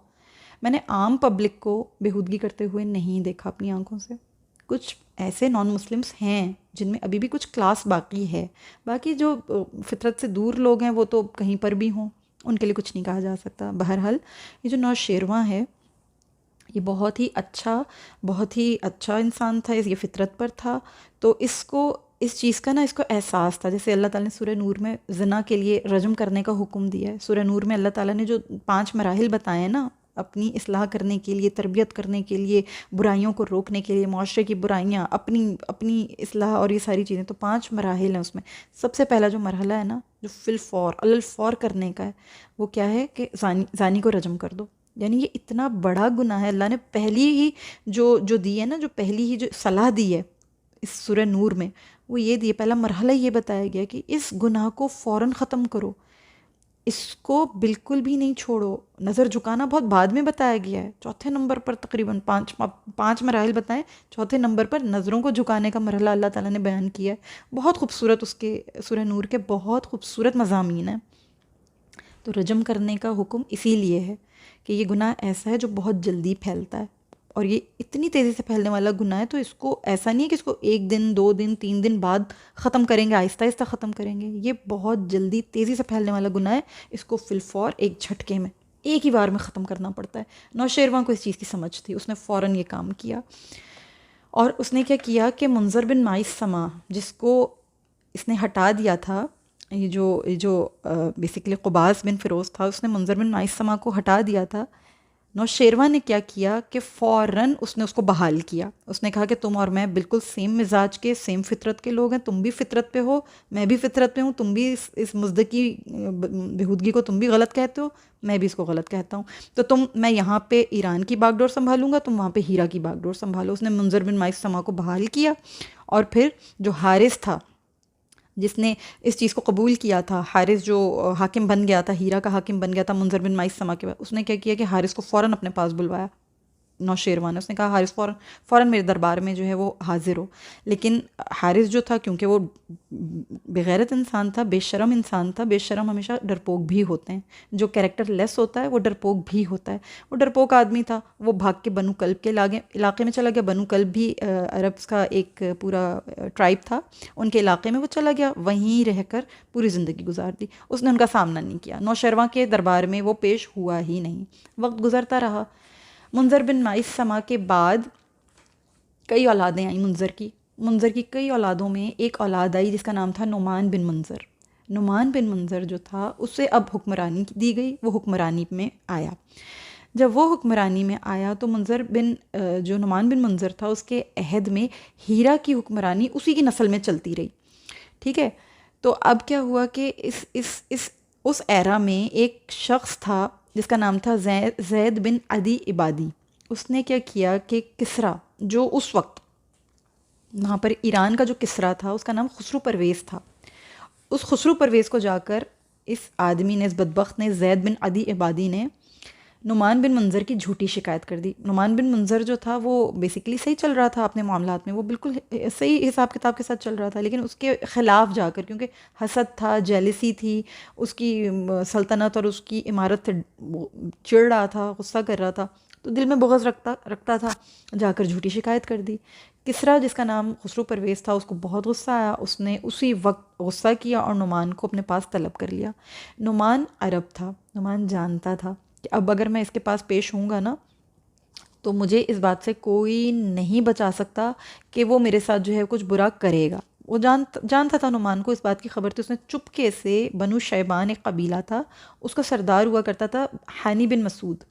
میں نے عام پبلک کو بےہودگی کرتے ہوئے نہیں دیکھا اپنی آنکھوں سے۔ کچھ ایسے نان مسلمس ہیں جن میں ابھی بھی کچھ کلاس باقی ہے، باقی جو فطرت سے دور لوگ ہیں وہ تو کہیں پر بھی ہوں، ان کے لیے کچھ نہیں کہا جا سکتا۔ بہرحال یہ جو نوشیرواں ہے، یہ بہت ہی اچھا انسان تھا، یہ فطرت پر تھا، تو اس کو اس چیز کا نا، اس کو احساس تھا۔ جیسے اللہ تعالیٰ نے سورہ نور میں زنا کے لیے رجم کرنے کا حکم دیا ہے، سورہ نور میں اللہ تعالیٰ نے جو 5 مراحل بتائے ہیں نا، اپنی اصلاح کرنے کے لیے، تربیت کرنے کے لیے، برائیوں کو روکنے کے لیے، معاشرے کی برائیاں، اپنی اصلاح اور یہ ساری چیزیں، تو 5 مراحل ہیں اس میں۔ سب سے پہلا جو مرحلہ ہے نا، جو فی الفور الفور کرنے کا ہے، وہ کیا ہے کہ زانی کو رجم کر دو۔ یعنی یہ اتنا بڑا گناہ ہے، اللہ نے پہلی ہی جو دی ہے نا، جو پہلی ہی جو صلاح دی ہے اس سورہ نور میں، وہ یہ دی، پہلا مرحلہ یہ بتایا گیا کہ اس گناہ کو فوراً ختم کرو، اس کو بالکل بھی نہیں چھوڑو۔ نظر جھکانا بہت بعد میں بتایا گیا ہے، چوتھے نمبر پر، تقریباً 5 مراحل بتائیں، چوتھے نمبر پر نظروں کو جھکانے کا مرحلہ اللہ تعالیٰ نے بیان کیا ہے۔ بہت خوبصورت اس کے سورہ نور کے بہت خوبصورت مضامین ہیں۔ تو رجم کرنے کا حکم اسی لیے ہے کہ یہ گناہ ایسا ہے جو بہت جلدی پھیلتا ہے، اور یہ اتنی تیزی سے پھیلنے والا گناہ ہے، تو اس کو ایسا نہیں ہے کہ اس کو 1 دن 2 دن 3 دن بعد ختم کریں گے، آہستہ آہستہ ختم کریں گے۔ یہ بہت جلدی تیزی سے پھیلنے والا گناہ ہے، اس کو فی الفور ایک جھٹکے میں، ایک ہی بار میں ختم کرنا پڑتا ہے۔ نوشیرواں کو اس چیز کی سمجھ تھی، اس نے فوراً یہ کام کیا، اور اس نے کیا کیا کہ منظر بن مائسمہ، جس کو اس نے ہٹا دیا تھا، یہ جو بیسیکلی قباس بن فیروز تھا، اس نے منظر بن مائسمہ کو ہٹا دیا تھا، نوشیروان نے کیا کیا کہ فوراً اس نے اس کو بحال کیا. اس نے کہا کہ تم اور میں بالکل سیم مزاج کے، سیم فطرت کے لوگ ہیں، تم بھی فطرت پہ ہو، میں بھی فطرت پہ ہوں، تم بھی اس مزدکی بہودگی کو تم بھی غلط کہتے ہو، میں بھی اس کو غلط کہتا ہوں، تو میں یہاں پہ ایران کی باغ ڈور سنبھالوں گا، تم وہاں پہ ہیرا کی باغ ڈور سنبھالو. اس نے منظر بن مائسمہ کو بحال کیا، اور پھر جو حارث تھا جس نے اس چیز کو قبول کیا تھا، حارث جو حاکم بن گیا تھا، ہیرا کا حاکم بن گیا تھا منظر بن مائسمہ کے بعد، اس نے کیا کیا کہ حارث کو فوراً اپنے پاس بلوایا. نوشیروان نے اس نے کہا حارث فوراً میرے دربار میں جو ہے وہ حاضر ہو. لیکن حارث جو تھا، کیونکہ وہ بغیرت انسان تھا، بے شرم انسان تھا، بے شرم ہمیشہ ڈرپوک بھی ہوتے ہیں، جو کیریکٹر لیس ہوتا ہے وہ ڈرپوک بھی ہوتا ہے. وہ ڈرپوک آدمی تھا، وہ بھاگ کے بنو کلب کے علاقے میں چلا گیا. بنو کلب بھی عربس کا ایک پورا ٹرائب تھا، ان کے علاقے میں وہ چلا گیا، وہیں رہ کر پوری زندگی گزار دی. اس نے ان کا سامنا نہیں کیا، نوشیروان کے دربار میں وہ پیش ہوا ہی نہیں. وقت گزرتا رہا. منظر بن مائسمہ کے بعد کئی اولادیں آئیں منظر کی کئی اولادوں میں ایک اولاد آئی جس کا نام تھا نعمان بن منظر. نعمان بن منظر جو تھا اسے اب حکمرانی دی گئی، وہ حکمرانی میں آیا. جب وہ حکمرانی میں آیا تو جو نعمان بن منظر تھا اس کے عہد میں ہیرا کی حکمرانی اسی کی نسل میں چلتی رہی. ٹھیک ہے، تو اب کیا ہوا کہ اس ایرا میں ایک شخص تھا جس کا نام تھا زید بن عدی عبادی. اس نے کیا کیا کہ کسریٰ جو اس وقت وہاں پر ایران کا جو کسریٰ تھا اس کا نام خسرو پرویز تھا، اس خسرو پرویز کو جا کر اس آدمی نے، اس بدبخت نے، زید بن عدی عبادی نے نعمان بن منظر کی جھوٹی شکایت کر دی. نعمان بن منظر جو تھا وہ بیسیکلی صحیح چل رہا تھا اپنے معاملات میں، وہ بالکل صحیح حساب کتاب کے ساتھ چل رہا تھا، لیکن اس کے خلاف جا کر، کیونکہ حسد تھا، جیلسی تھی، اس کی سلطنت اور اس کی عمارت سے چڑ رہا تھا، غصہ کر رہا تھا، تو دل میں بغض رکھتا تھا، جا کر جھوٹی شکایت کر دی. کسریٰ جس کا نام خسرو پرویز تھا اس کو بہت غصہ آیا، اس نے اسی وقت غصہ کیا اور نعمان کو اپنے پاس طلب کر لیا. نعمان عرب تھا، نعمان جانتا تھا کہ اب اگر میں اس کے پاس پیش ہوں گا نا تو مجھے اس بات سے کوئی نہیں بچا سکتا کہ وہ میرے ساتھ جو ہے کچھ برا کرے گا. وہ جانتا تھا نعمان کو اس بات کی خبر تھی. اس نے چپکے سے بنو شیبان ایک قبیلہ تھا، اس کا سردار ہوا کرتا تھا ہانی بن مسعود.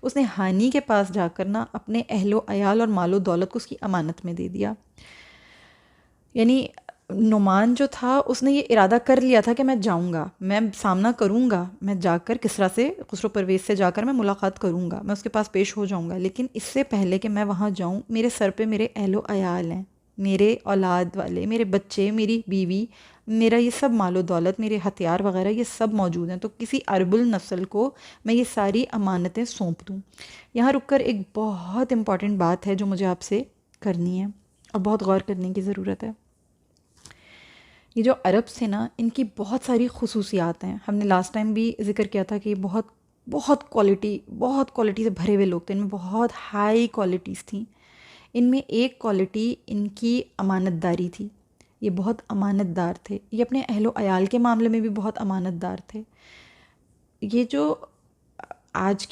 اس نے ہانی کے پاس جا کر نا اپنے اہل و عیال اور مال و دولت کو اس کی امانت میں دے دیا. یعنی نعمان جو تھا اس نے یہ ارادہ کر لیا تھا کہ میں جاؤں گا، میں سامنا کروں گا، میں جا کر کسریٰ سے، خسرو پرویز سے جا کر میں ملاقات کروں گا، میں اس کے پاس پیش ہو جاؤں گا. لیکن اس سے پہلے کہ میں وہاں جاؤں میرے سر پہ میرے اہل و عیال ہیں، میرے اولاد والے، میرے بچے، میری بیوی، میرا یہ سب مال و دولت، میرے ہتھیار وغیرہ یہ سب موجود ہیں. تو کسی عرب النسل کو میں یہ ساری امانتیں سونپ دوں. یہاں رک کر ایک بہت امپورٹنٹ بات ہے جو مجھے آپ سے کرنی ہے اور بہت غور کرنے کی ضرورت ہے. یہ جو عرب سے نا ان کی بہت ساری خصوصیات ہیں. ہم نے لاسٹ ٹائم بھی ذکر کیا تھا کہ یہ بہت کوالٹی سے بھرے ہوئے لوگ تھے، ان میں بہت ہائی کوالٹیز تھیں. ان میں ایک کوالٹی ان کی امانت داری تھی. یہ بہت امانت دار تھے، یہ اپنے اہل و عیال کے معاملے میں بھی بہت امانت دار تھے. یہ جو آج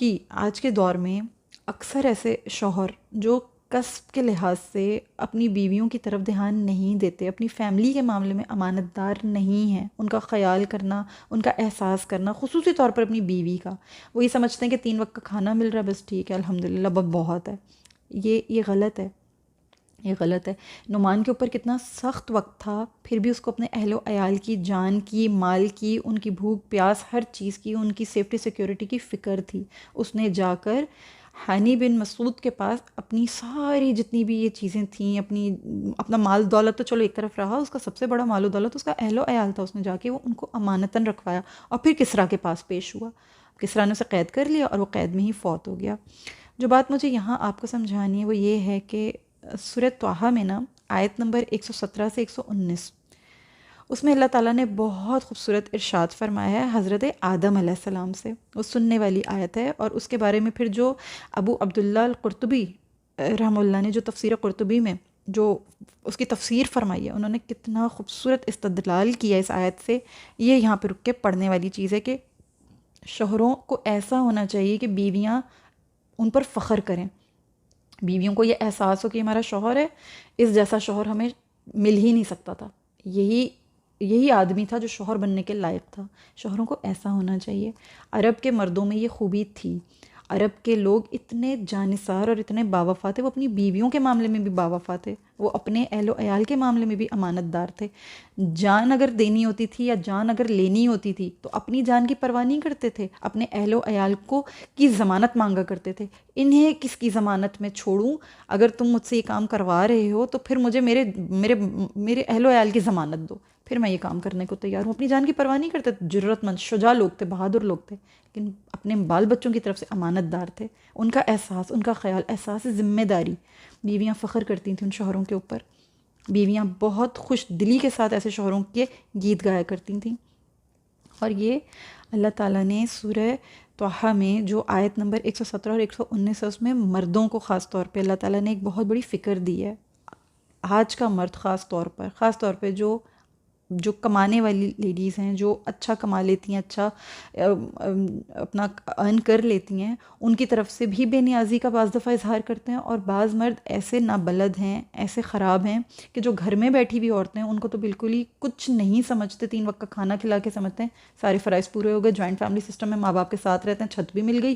کے دور میں اکثر ایسے شوہر جو کسب کے لحاظ سے اپنی بیویوں کی طرف دھیان نہیں دیتے، اپنی فیملی کے معاملے میں امانت دار نہیں ہیں، ان کا خیال کرنا، ان کا احساس کرنا، خصوصی طور پر اپنی بیوی کا، وہ یہ سمجھتے ہیں کہ 3 وقت کا کھانا مل رہا ہے بس ٹھیک ہے الحمدللہ بہت ہے. یہ غلط ہے، یہ غلط ہے. نعمان کے اوپر کتنا سخت وقت تھا، پھر بھی اس کو اپنے اہل و عیال کی، جان کی، مال کی، ان کی بھوک پیاس، ہر چیز کی، ان کی سیفٹی سیکیورٹی کی فکر تھی. اس نے جا کر ہانی بن مسعود کے پاس اپنی ساری جتنی بھی یہ چیزیں تھیں، اپنا مال دولت تو چلو ایک طرف رہا، اس کا سب سے بڑا مال و دولت اس کا اہل و عیال تھا. اس نے جا کے وہ ان کو امانتاً رکھوایا اور پھر کسریٰ کے پاس پیش ہوا. کسریٰ نے اسے قید کر لیا اور وہ قید میں ہی فوت ہو گیا. جو بات مجھے یہاں آپ کو سمجھانی ہے وہ یہ ہے کہ سورۃ طٰہٰ میں نا آیت نمبر 117 سے 119 اس میں اللہ تعالیٰ نے بہت خوبصورت ارشاد فرمایا ہے حضرت آدم علیہ السلام سے. وہ سننے والی آیت ہے، اور اس کے بارے میں پھر جو ابو عبداللہ القرطبی رحمہ اللہ نے جو تفسیر قرطبی میں جو اس کی تفسیر فرمائی ہے، انہوں نے کتنا خوبصورت استدلال کیا اس آیت سے. یہ یہاں پہ رک کے پڑھنے والی چیز ہے کہ شوہروں کو ایسا ہونا چاہیے کہ بیویاں ان پر فخر کریں، بیویوں کو یہ احساس ہو کہ ہمارا شوہر ہے، اس جیسا شوہر ہمیں مل ہی نہیں سکتا تھا. یہی آدمی تھا جو شوہر بننے کے لائق تھا. شوہروں کو ایسا ہونا چاہیے. عرب کے مردوں میں یہ خوبی تھی. عرب کے لوگ اتنے جانثار اور اتنے باوفا تھے، وہ اپنی بیویوں کے معاملے میں بھی باوفا تھے، وہ اپنے اہل و عیال کے معاملے میں بھی امانت دار تھے۔ جان اگر دینی ہوتی تھی یا جان اگر لینی ہوتی تھی تو اپنی جان کی پرواہ نہیں کرتے تھے، اپنے اہل و عیال کی ضمانت مانگا کرتے تھے۔ انہیں کس کی ضمانت میں چھوڑوں؟ اگر تم مجھ سے یہ کام کروا رہے ہو تو پھر مجھے میرے اہل و عیال کی ضمانت دو، پھر میں یہ کام کرنے کو تیار ہوں۔ اپنی جان کی پرواہ نہیں کرتے، جرأت مند شجاع لوگ تھے، بہادر لوگ تھے، لیکن اپنے بال بچوں کی طرف سے امانت دار تھے۔ ان کا احساس، ان کا خیال، احساس ذمہ داری، بیویاں فخر کرتی تھیں ان شوہروں کے اوپر، بیویاں بہت خوش دلی کے ساتھ ایسے شوہروں کے گیت گایا کرتی تھیں۔ اور یہ اللہ تعالیٰ نے سورہ طٰہٰ میں جو آیت نمبر 117 اور 119 ہے، اس میں مردوں کو خاص طور پہ اللہ تعالیٰ نے ایک بہت بڑی فکر دی ہے۔ آج کا مرد خاص طور پہ جو کمانے والی لیڈیز ہیں، جو اچھا کما لیتی ہیں، اچھا اپنا ارن کر لیتی ہیں، ان کی طرف سے بھی بے نیازی کا بعض دفعہ اظہار کرتے ہیں۔ اور بعض مرد ایسے نابلد ہیں، ایسے خراب ہیں کہ جو گھر میں بیٹھی ہوئی عورتیں ہیں ان کو تو بالکل ہی کچھ نہیں سمجھتے، 3 وقت کا کھانا کھلا کے سمجھتے ہیں سارے فرائض پورے ہو گئے، جوائنٹ فیملی سسٹم میں ماں باپ کے ساتھ رہتے ہیں، چھت بھی مل گئی،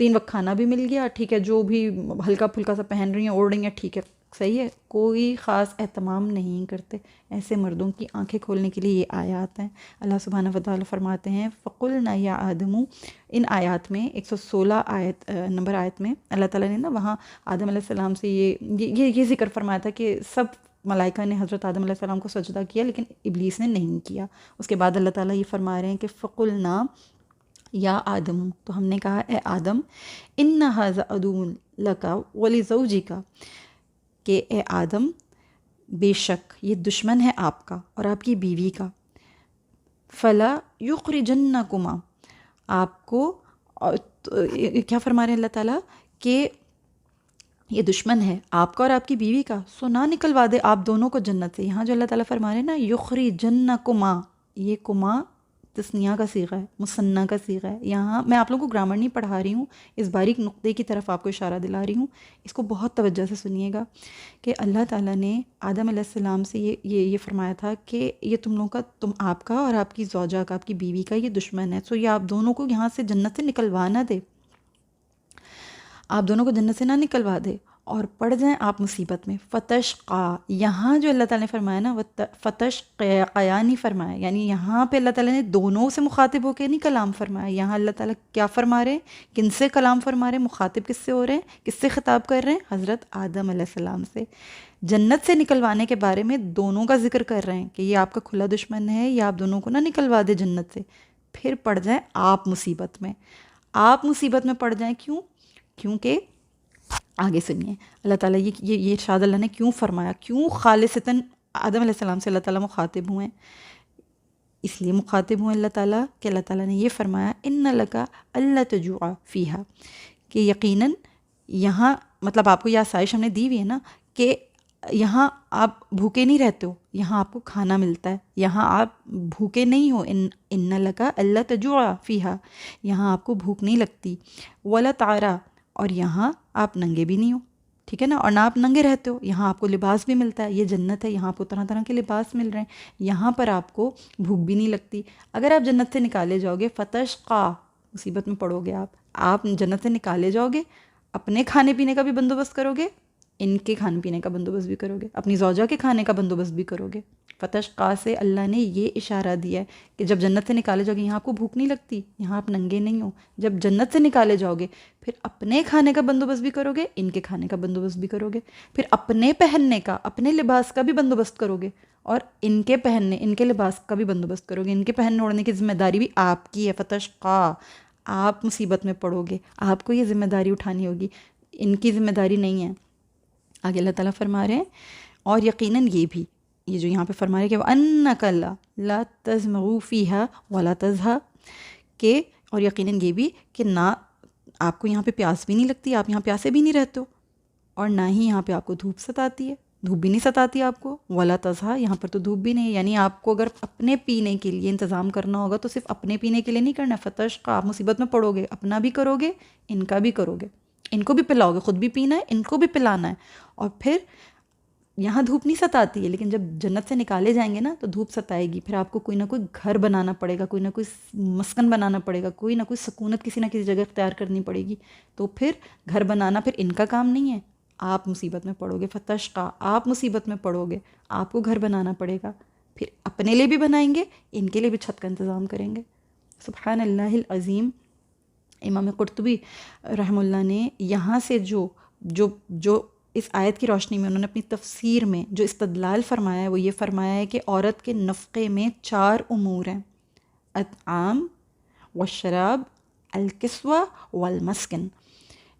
3 وقت کھانا بھی مل گیا، ٹھیک ہے، جو بھی ہلکا پھلکا سا پہن رہی ہیں اوڑھ رہی ہیں، ٹھیک ہے، صحیح ہے، کوئی خاص اہتمام نہیں کرتے۔ ایسے مردوں کی آنکھیں کھولنے کے لیے یہ آیات ہیں۔ اللہ سبحانہ وتعالی فرماتے ہیں فَقُلْنَا يَا آدَمُ، ان آیات میں 116 نمبر آیت میں اللہ تعالیٰ نے وہاں آدم علیہ السلام سے یہ ذکر فرمایا تھا کہ سب ملائکہ نے حضرت آدم علیہ السلام کو سجدہ کیا لیکن ابلیس نے نہیں کیا۔ اس کے بعد اللہ تعالیٰ یہ فرما رہے ہیں کہ فَقُلْنَا یا آدم، تو ہم نے کہا اے آدم، إِنَّ هَذَا عَدُوٌّ لَكَ وَلِزَوْجِكَ، کہ اے آدم بے شک یہ دشمن ہے آپ کا اور آپ کی بیوی کا، فَلَا يُخْرِجَنَّكُمَا، آپ کو کیا فرما رہے ہیں اللہ تعالیٰ کہ یہ دشمن ہے آپ کا اور آپ کی بیوی کا، سو نہ نکلوا دے آپ دونوں کو جنت سے۔ یہاں جو اللہ تعالیٰ فرما رہے ہیں نا یخرجنکما، یہ کما تثنیہ کا صیغہ ہے، مثنیٰ کا صیغہ ہے۔ یہاں میں آپ لوگوں کو گرامر نہیں پڑھا رہی ہوں، اس باریک نقطے کی طرف آپ کو اشارہ دلا رہی ہوں، اس کو بہت توجہ سے سنیے گا کہ اللہ تعالیٰ نے آدم علیہ السلام سے یہ فرمایا تھا کہ یہ تم لوگوں کا، آپ کا اور آپ کی زوجہ کا، آپ کی بیوی کا یہ دشمن ہے، سو یہ آپ دونوں کو یہاں سے جنت سے نکلوا نہ دے، آپ دونوں کو جنت سے نہ نکلوا دے اور پڑ جائیں آپ مصیبت میں۔ فتشقا، یہاں جو اللہ تعالیٰ نے فرمایا نا فتشقیا نہیں فرمایا، یعنی یہاں پہ اللہ تعالیٰ نے دونوں سے مخاطب ہو کے نہیں کلام فرمایا۔ یہاں اللہ تعالیٰ کیا فرما رہے ہیں، کن سے کلام فرما رہے ہیں، مخاطب کس سے ہو رہے ہیں، کس سے خطاب کر رہے ہیں، حضرت آدم علیہ السلام سے۔ جنت سے نکلوانے کے بارے میں دونوں کا ذکر کر رہے ہیں کہ یہ آپ کا کھلا دشمن ہے، یہ آپ دونوں کو نہ نکلوا دے جنت سے، پھر پڑ جائیں آپ مصیبت میں۔ آپ مصیبت میں پڑ جائیں کیوں؟ کیونکہ آگے سنیے اللہ تعالیٰ یہ ارشاد اللہ نے کیوں فرمایا، کیوں خالصتاً آدم علیہ السلام سے اللہ تعالیٰ مخاطب ہوئے، اس لیے مخاطب ہوئے اللہ تعالیٰ کہ اللہ تعالیٰ نے یہ فرمایا ان لک الا تجوع فیہا، کہ یقیناً یہاں مطلب آپ کو یہ آسائش ہم نے دی ہوئی ہے نا کہ یہاں آپ بھوکے نہیں رہتے ہو، یہاں آپ کو کھانا ملتا ہے، یہاں آپ بھوکے نہیں ہو، ان لک الا تجوع فیہا، یہاں آپ کو بھوک نہیں لگتی، ولا تعریٰ، اور یہاں آپ ننگے بھی نہیں ہو، ٹھیک ہے نا، اور نہ آپ ننگے رہتے ہو، یہاں آپ کو لباس بھی ملتا ہے، یہ جنت ہے، یہاں آپ کو طرح طرح کے لباس مل رہے ہیں، یہاں پر آپ کو بھوک بھی نہیں لگتی۔ اگر آپ جنت سے نکالے جاؤ گے فتشقا، مصیبت میں پڑو گے آپ جنت سے نکالے جاؤ گے، اپنے کھانے پینے کا بھی بندوبست کرو گے، ان کے کھانے پینے کا بندوبست بھی کرو گے، اپنی زوجہ کے کھانے کا بندوبست بھی کرو گے۔ فتشقا سے اللہ نے یہ اشارہ دیا ہے کہ جب جنت سے نکالے جاؤ گے یہاں آپ کو بھوک نہیں لگتی، یہاں آپ ننگے نہیں ہو، جب جنت سے نکالے جاؤ گے پھر اپنے کھانے کا بندوبست بھی کرو گے، ان کے کھانے کا بندوبست بھی کرو گے، پھر اپنے پہننے کا، اپنے لباس کا بھی بندوبست کرو گے، اور ان کے پہننے، ان کے لباس کا بھی بندوبست کرو گے، ان کے پہننے اوڑھنے کی ذمہ داری بھی آپ کی ہے۔ فتشقا، آپ مصیبت میں پڑو گے، آپ کو یہ ذمہ داری اٹھانی ہوگی، ان کی ذمہ داری نہیں ہے۔ آگے اللہ تعالیٰ فرما رہے ہیں اور یقیناً یہ بھی، یہ جو یہاں پہ فرما رہے ہیں کہ وَأَنَّكَ لَا تَظْمَأُ فِيهَا وَلَا تَضْحَىٰ، کہ اور یقیناً یہ بھی کہ نہ آپ کو یہاں پہ پیاس بھی نہیں لگتی، آپ یہاں پیاسے بھی نہیں رہتے ہو، اور نہ ہی یہاں پہ آپ کو دھوپ ستاتی ہے، دھوپ بھی نہیں ستاتی آپ کو، وَلَا تَضْحَىٰ، یہاں پر تو دھوپ بھی نہیں ہے، یعنی آپ کو اگر اپنے پینے کے لیے انتظام کرنا ہوگا تو صرف اپنے پینے کے لیے نہیں کرنا، فتشقا، آپ مصیبت میں پڑو گے، اپنا بھی کرو گے، ان کا بھی کرو گے، ان کو بھی پلاؤ گے، خود بھی پینا ہے، ان کو بھی پلانا ہے، اور پھر یہاں دھوپ نہیں ستاتی ہے، لیکن جب جنت سے نکالے جائیں گے نا تو دھوپ ستائے گی، پھر آپ کو کوئی نہ کوئی گھر بنانا پڑے گا، کوئی نہ کوئی مسکن بنانا پڑے گا، کوئی نہ کوئی سکونت کسی نہ کسی جگہ اختیار کرنی پڑے گی. تو پھر گھر بنانا پھر ان کا کام نہیں ہے، آپ مصیبت میں پڑو گے، فتشقا، آپ مصیبت میں پڑو گے، آپ کو گھر بنانا پڑے گا، پھر اپنے لیے بھی بنائیں گے، ان کے لیے بھی چھت کا انتظام کریں گے. سبحان اللہ العظیم. امام قرطبی رحمہ اللہ نے یہاں سے جو جو جو اس آیت کی روشنی میں انہوں نے اپنی تفسیر میں جو استدلال فرمایا ہے وہ یہ فرمایا ہے کہ عورت کے نفقے میں 4 امور ہیں: اطعام والشراب، الکسوہ والمسکن،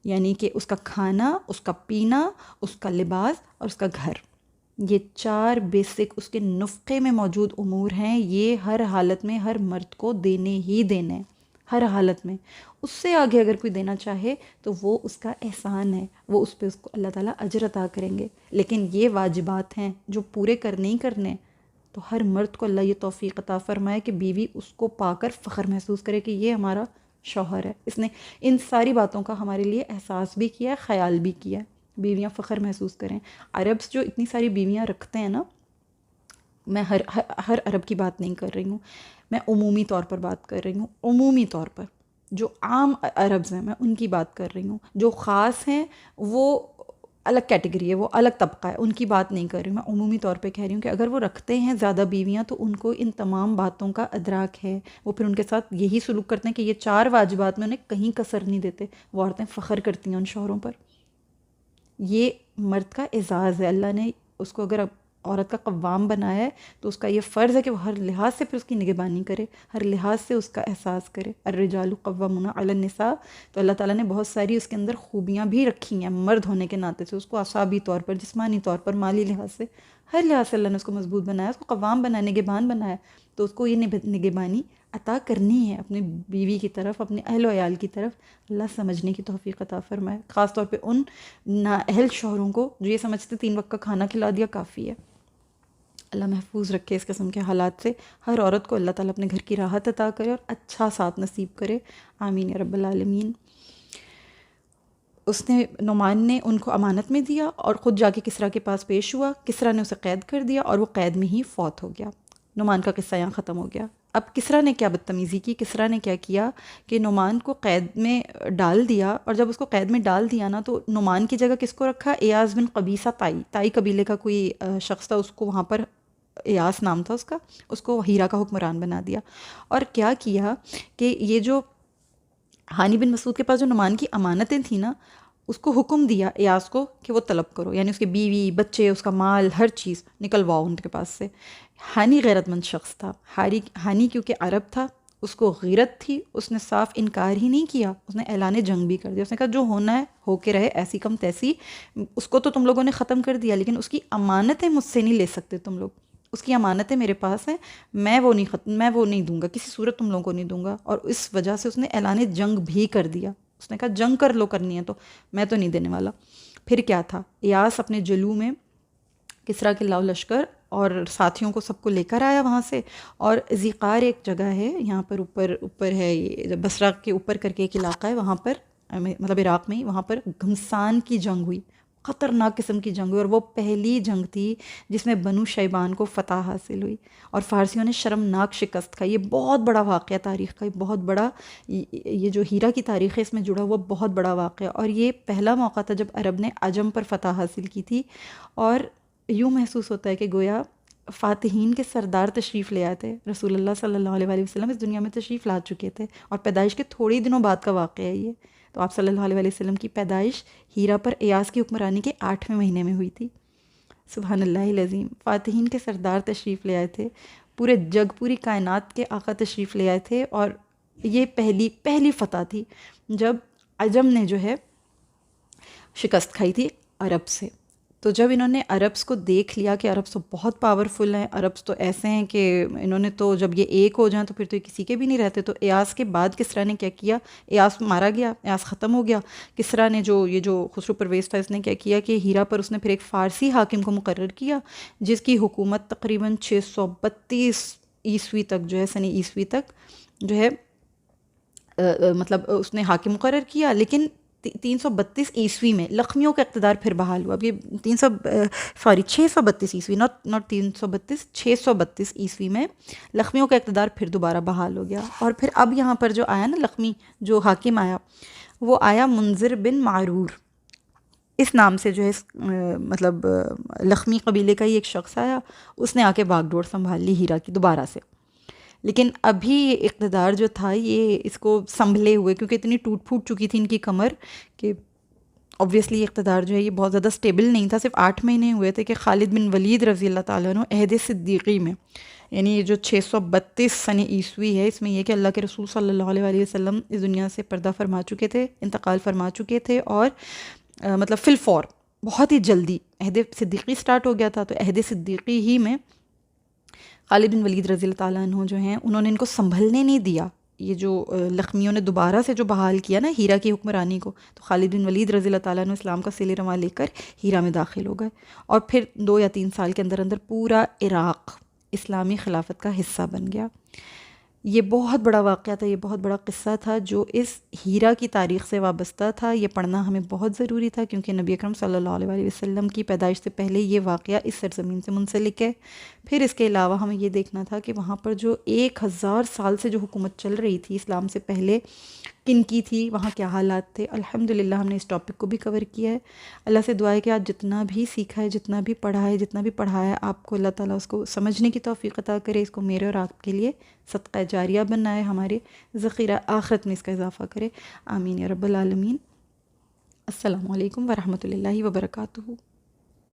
یعنی کہ اس کا کھانا، اس کا پینا، اس کا لباس اور اس کا گھر. یہ 4 بیسک اس کے نفقے میں موجود امور ہیں. یہ ہر حالت میں ہر مرد کو دینے ہی دینے، ہر حالت میں. اس سے آگے اگر کوئی دینا چاہے تو وہ اس کا احسان ہے، وہ اس پہ اس کو اللہ تعالیٰ اجر عطا کریں گے. لیکن یہ واجبات ہیں جو پورے کرنے ہی کرنے. تو ہر مرد کو اللہ یہ توفیق عطا فرمائے کہ بیوی اس کو پا کر فخر محسوس کرے کہ یہ ہمارا شوہر ہے، اس نے ان ساری باتوں کا ہمارے لیے احساس بھی کیا ہے، خیال بھی کیا ہے. بیویاں فخر محسوس کریں. عربس جو اتنی ساری بیویاں رکھتے ہیں نا، میں ہر عرب کی بات نہیں کر رہی ہوں، میں عمومی طور پر بات کر رہی ہوں. عمومی طور پر جو عام عربز ہیں میں ان کی بات کر رہی ہوں. جو خاص ہیں وہ الگ کیٹیگری ہے، وہ الگ طبقہ ہے، ان کی بات نہیں کر رہی ہوں. میں عمومی طور پہ کہہ رہی ہوں کہ اگر وہ رکھتے ہیں زیادہ بیویاں تو ان کو ان تمام باتوں کا ادراک ہے. وہ پھر ان کے ساتھ یہی سلوک کرتے ہیں کہ یہ 4 واجبات میں انہیں کہیں کسر نہیں دیتے. وہ عورتیں فخر کرتی ہیں ان شوہروں پر. یہ مرد کا اعزاز ہے. اللہ نے اس کو اگر عورت کا قوام بنایا ہے تو اس کا یہ فرض ہے کہ وہ ہر لحاظ سے پھر اس کی نگہبانی کرے، ہر لحاظ سے اس کا احساس کرے. الرجال قوامون علی النساء. تو اللہ تعالیٰ نے بہت ساری اس کے اندر خوبیاں بھی رکھی ہیں مرد ہونے کے ناطے سے. اس کو اعصابی طور پر، جسمانی طور پر، مالی لحاظ سے، ہر لحاظ سے اللہ نے اس کو مضبوط بنایا، اس کو قوام بنایا، نگہبان بنایا. تو اس کو یہ نگہبانی عطا کرنی ہے اپنی بیوی کی طرف، اپنے اہل و عیال کی طرف. اللہ سمجھنے کی توفیق عطا فرمائے، خاص طور پہ ان نااہل شوہروں کو جو یہ سمجھتے 3 وقت کا کھانا کھلا دیا کافی ہے. اللہ محفوظ رکھے اس قسم کے حالات سے. ہر عورت کو اللہ تعالیٰ اپنے گھر کی راحت عطا کرے اور اچھا ساتھ نصیب کرے. آمین یا رب العالمین. اس نے، نعمان نے ان کو امانت میں دیا اور خود جا کے کسریٰ کے پاس پیش ہوا. کسریٰ نے اسے قید کر دیا اور وہ قید میں ہی فوت ہو گیا. نعمان کا قصہ یہاں ختم ہو گیا. اب کسریٰ نے کیا بدتمیزی کی. کسریٰ نے کیا کیا کہ نعمان کو قید میں ڈال دیا، اور جب اس کو قید میں ڈال دیا نا تو نعمان کی جگہ کس کو رکھا؟ ایاز بن قبیصہ تائی قبیلے کا کوئی شخص تھا، اس کو وہاں پر ایاس نام تھا اس کو ہیرا کا حکمران بنا دیا. اور کیا کیا کہ یہ جو ہانی بن مسعود کے پاس جو نعمان کی امانتیں تھیں نا، اس کو حکم دیا ایاس کو کہ وہ طلب کرو، یعنی اس کے بیوی بچے، اس کا مال، ہر چیز نکلواؤ ان کے پاس سے. ہانی غیرت مند شخص تھا. ہانی کیونکہ عرب تھا، اس کو غیرت تھی، اس نے صاف انکار ہی نہیں کیا، اس نے اعلان جنگ بھی کر دیا. اس نے کہا جو ہونا ہے ہو کے رہے، ایسی کم تیسی. اس کو تو تم لوگوں نے ختم کر دیا، لیکن اس کی امانتیں مجھ سے نہیں لے سکتے تم لوگ. اس کی امانتیں میرے پاس ہیں، میں وہ نہیں دوں گا، کسی صورت تم لوگوں کو نہیں دوں گا. اور اس وجہ سے اس نے اعلان جنگ بھی کر دیا. اس نے کہا جنگ کر لو، کرنی ہے تو میں تو نہیں دینے والا. پھر کیا تھا، ایاس اپنے جلو میں کسریٰ کے لاؤ لشکر اور ساتھیوں کو سب کو لے کر آیا وہاں سے. اور ذیقار ایک جگہ ہے یہاں پر اوپر ہے، یہ بصرہ کے اوپر کر کے ایک علاقہ ہے، وہاں پر مطلب عراق میں ہی، وہاں پر گھمسان کی جنگ ہوئی، خطرناک قسم کی جنگ ہوئی. اور وہ پہلی جنگ تھی جس میں بنو شیبان کو فتح حاصل ہوئی اور فارسیوں نے شرمناک شکست کھائی. یہ بہت بڑا واقعہ تاریخ کا، بہت بڑا، یہ جو ہیرا کی تاریخ ہے اس میں جڑا ہوا بہت بڑا واقعہ. اور یہ پہلا موقع تھا جب عرب نے عجم پر فتح حاصل کی تھی. اور یوں محسوس ہوتا ہے کہ گویا فاتحین کے سردار تشریف لے آئے تھے. رسول اللہ صلی اللہ علیہ وسلم اس دنیا میں تشریف لا چکے تھے اور پیدائش کے تھوڑی دنوں بعد کا واقعہ ہے یہ. تو آپ صلی اللہ علیہ وسلم کی پیدائش ہیرا پر ایاس کی حکمرانی کے 8ویں مہینے میں ہوئی تھی. سبحان اللہ العظیم. فاتحین کے سردار تشریف لے آئے تھے، پورے جگ، پوری کائنات کے آقا تشریف لے آئے تھے. اور یہ پہلی فتح تھی جب عجم نے جو ہے شکست کھائی تھی عرب سے. تو جب انہوں نے عربس کو دیکھ لیا کہ عربس تو بہت پاورفل ہیں، عربس تو ایسے ہیں کہ انہوں نے تو جب یہ ایک ہو جائیں تو پھر تو یہ کسی کے بھی نہیں رہتے. تو ایاس کے بعد کسریٰ نے کیا کیا، ایاس مارا گیا، ایاس ختم ہو گیا. کسریٰ نے یہ جو خسرو پرویز تھا، اس نے کیا کیا کہ ہیرا پر اس نے پھر ایک فارسی حاکم کو مقرر کیا جس کی حکومت تقریباً 632 عیسوی تک جو ہے، سنی عیسوی تک جو ہے مطلب اس نے حاکم مقرر کیا. لیکن 332 عیسوی میں لخمیوں کا اقتدار پھر بحال ہوا. اب یہ 632 عیسوی، ناٹ 332، 632 عیسوی میں لخمیوں کا اقتدار پھر دوبارہ بحال ہو گیا. اور پھر اب یہاں پر جو آیا نا لخمی جو حاکم آیا، وہ آیا منذر بن معرور، اس نام سے جو ہے مطلب لخمی قبیلے کا ہی ایک شخص آیا. اس نے آ کے باغ ڈور سنبھال لی ہیرا کی دوبارہ سے. لیکن ابھی یہ اقتدار جو تھا یہ اس کو سنبھلے ہوئے، کیونکہ اتنی ٹوٹ پھوٹ چکی تھی ان کی کمر کہ اوبویسلی اقتدار جو ہے یہ بہت زیادہ سٹیبل نہیں تھا. صرف 8 مہینے ہوئے تھے کہ خالد بن ولید رضی اللہ تعالیٰ عنہ عہد صدیقی میں، یعنی یہ جو 632 سن عیسوی ہے، اس میں یہ کہ اللہ کے رسول صلی اللہ علیہ وسلم اس دنیا سے پردہ فرما چکے تھے، انتقال فرما چکے تھے، اور مطلب فی الفور بہت ہی جلدی عہد صدیقی سٹارٹ ہو گیا تھا. تو عہد صدیقی ہی میں خالد بن ولید رضی اللہ تعالیٰ عنہ جو ہیں انہوں نے ان کو سنبھلنے نہیں دیا. یہ جو لخمیوں نے دوبارہ سے جو بحال کیا نا ہیرا کی حکمرانی کو، تو خالد بن ولید رضی اللہ تعالیٰ عنہ اسلام کا صلہ رواں لے کر ہیرا میں داخل ہو گئے، اور پھر 2 یا 3 سال کے اندر اندر پورا عراق اسلامی خلافت کا حصہ بن گیا. یہ بہت بڑا واقعہ تھا، یہ بہت بڑا قصہ تھا جو اس ہیرا کی تاریخ سے وابستہ تھا. یہ پڑھنا ہمیں بہت ضروری تھا کیونکہ نبی اکرم صلی اللہ علیہ وسلم کی پیدائش سے پہلے یہ واقعہ اس سرزمین سے منسلک ہے. پھر اس کے علاوہ ہمیں یہ دیکھنا تھا کہ وہاں پر جو 1000 سال سے جو حکومت چل رہی تھی اسلام سے پہلے کن کی تھی، وہاں کیا حالات تھے. الحمدللہ ہم نے اس ٹاپک کو بھی کور کیا ہے. اللہ سے دعا ہے کہ آج جتنا بھی سیکھا ہے، جتنا بھی پڑھا ہے، جتنا بھی پڑھایا ہے، آپ کو اللہ تعالیٰ اس کو سمجھنے کی توفیق عطا کرے، اس کو میرے اور آپ کے لیے صدقہ جاریہ بنائے، ہمارے ذخیرہ آخرت میں اس کا اضافہ کرے. آمین یا رب العالمین. السلام علیکم ورحمۃ اللہ وبرکاتہ.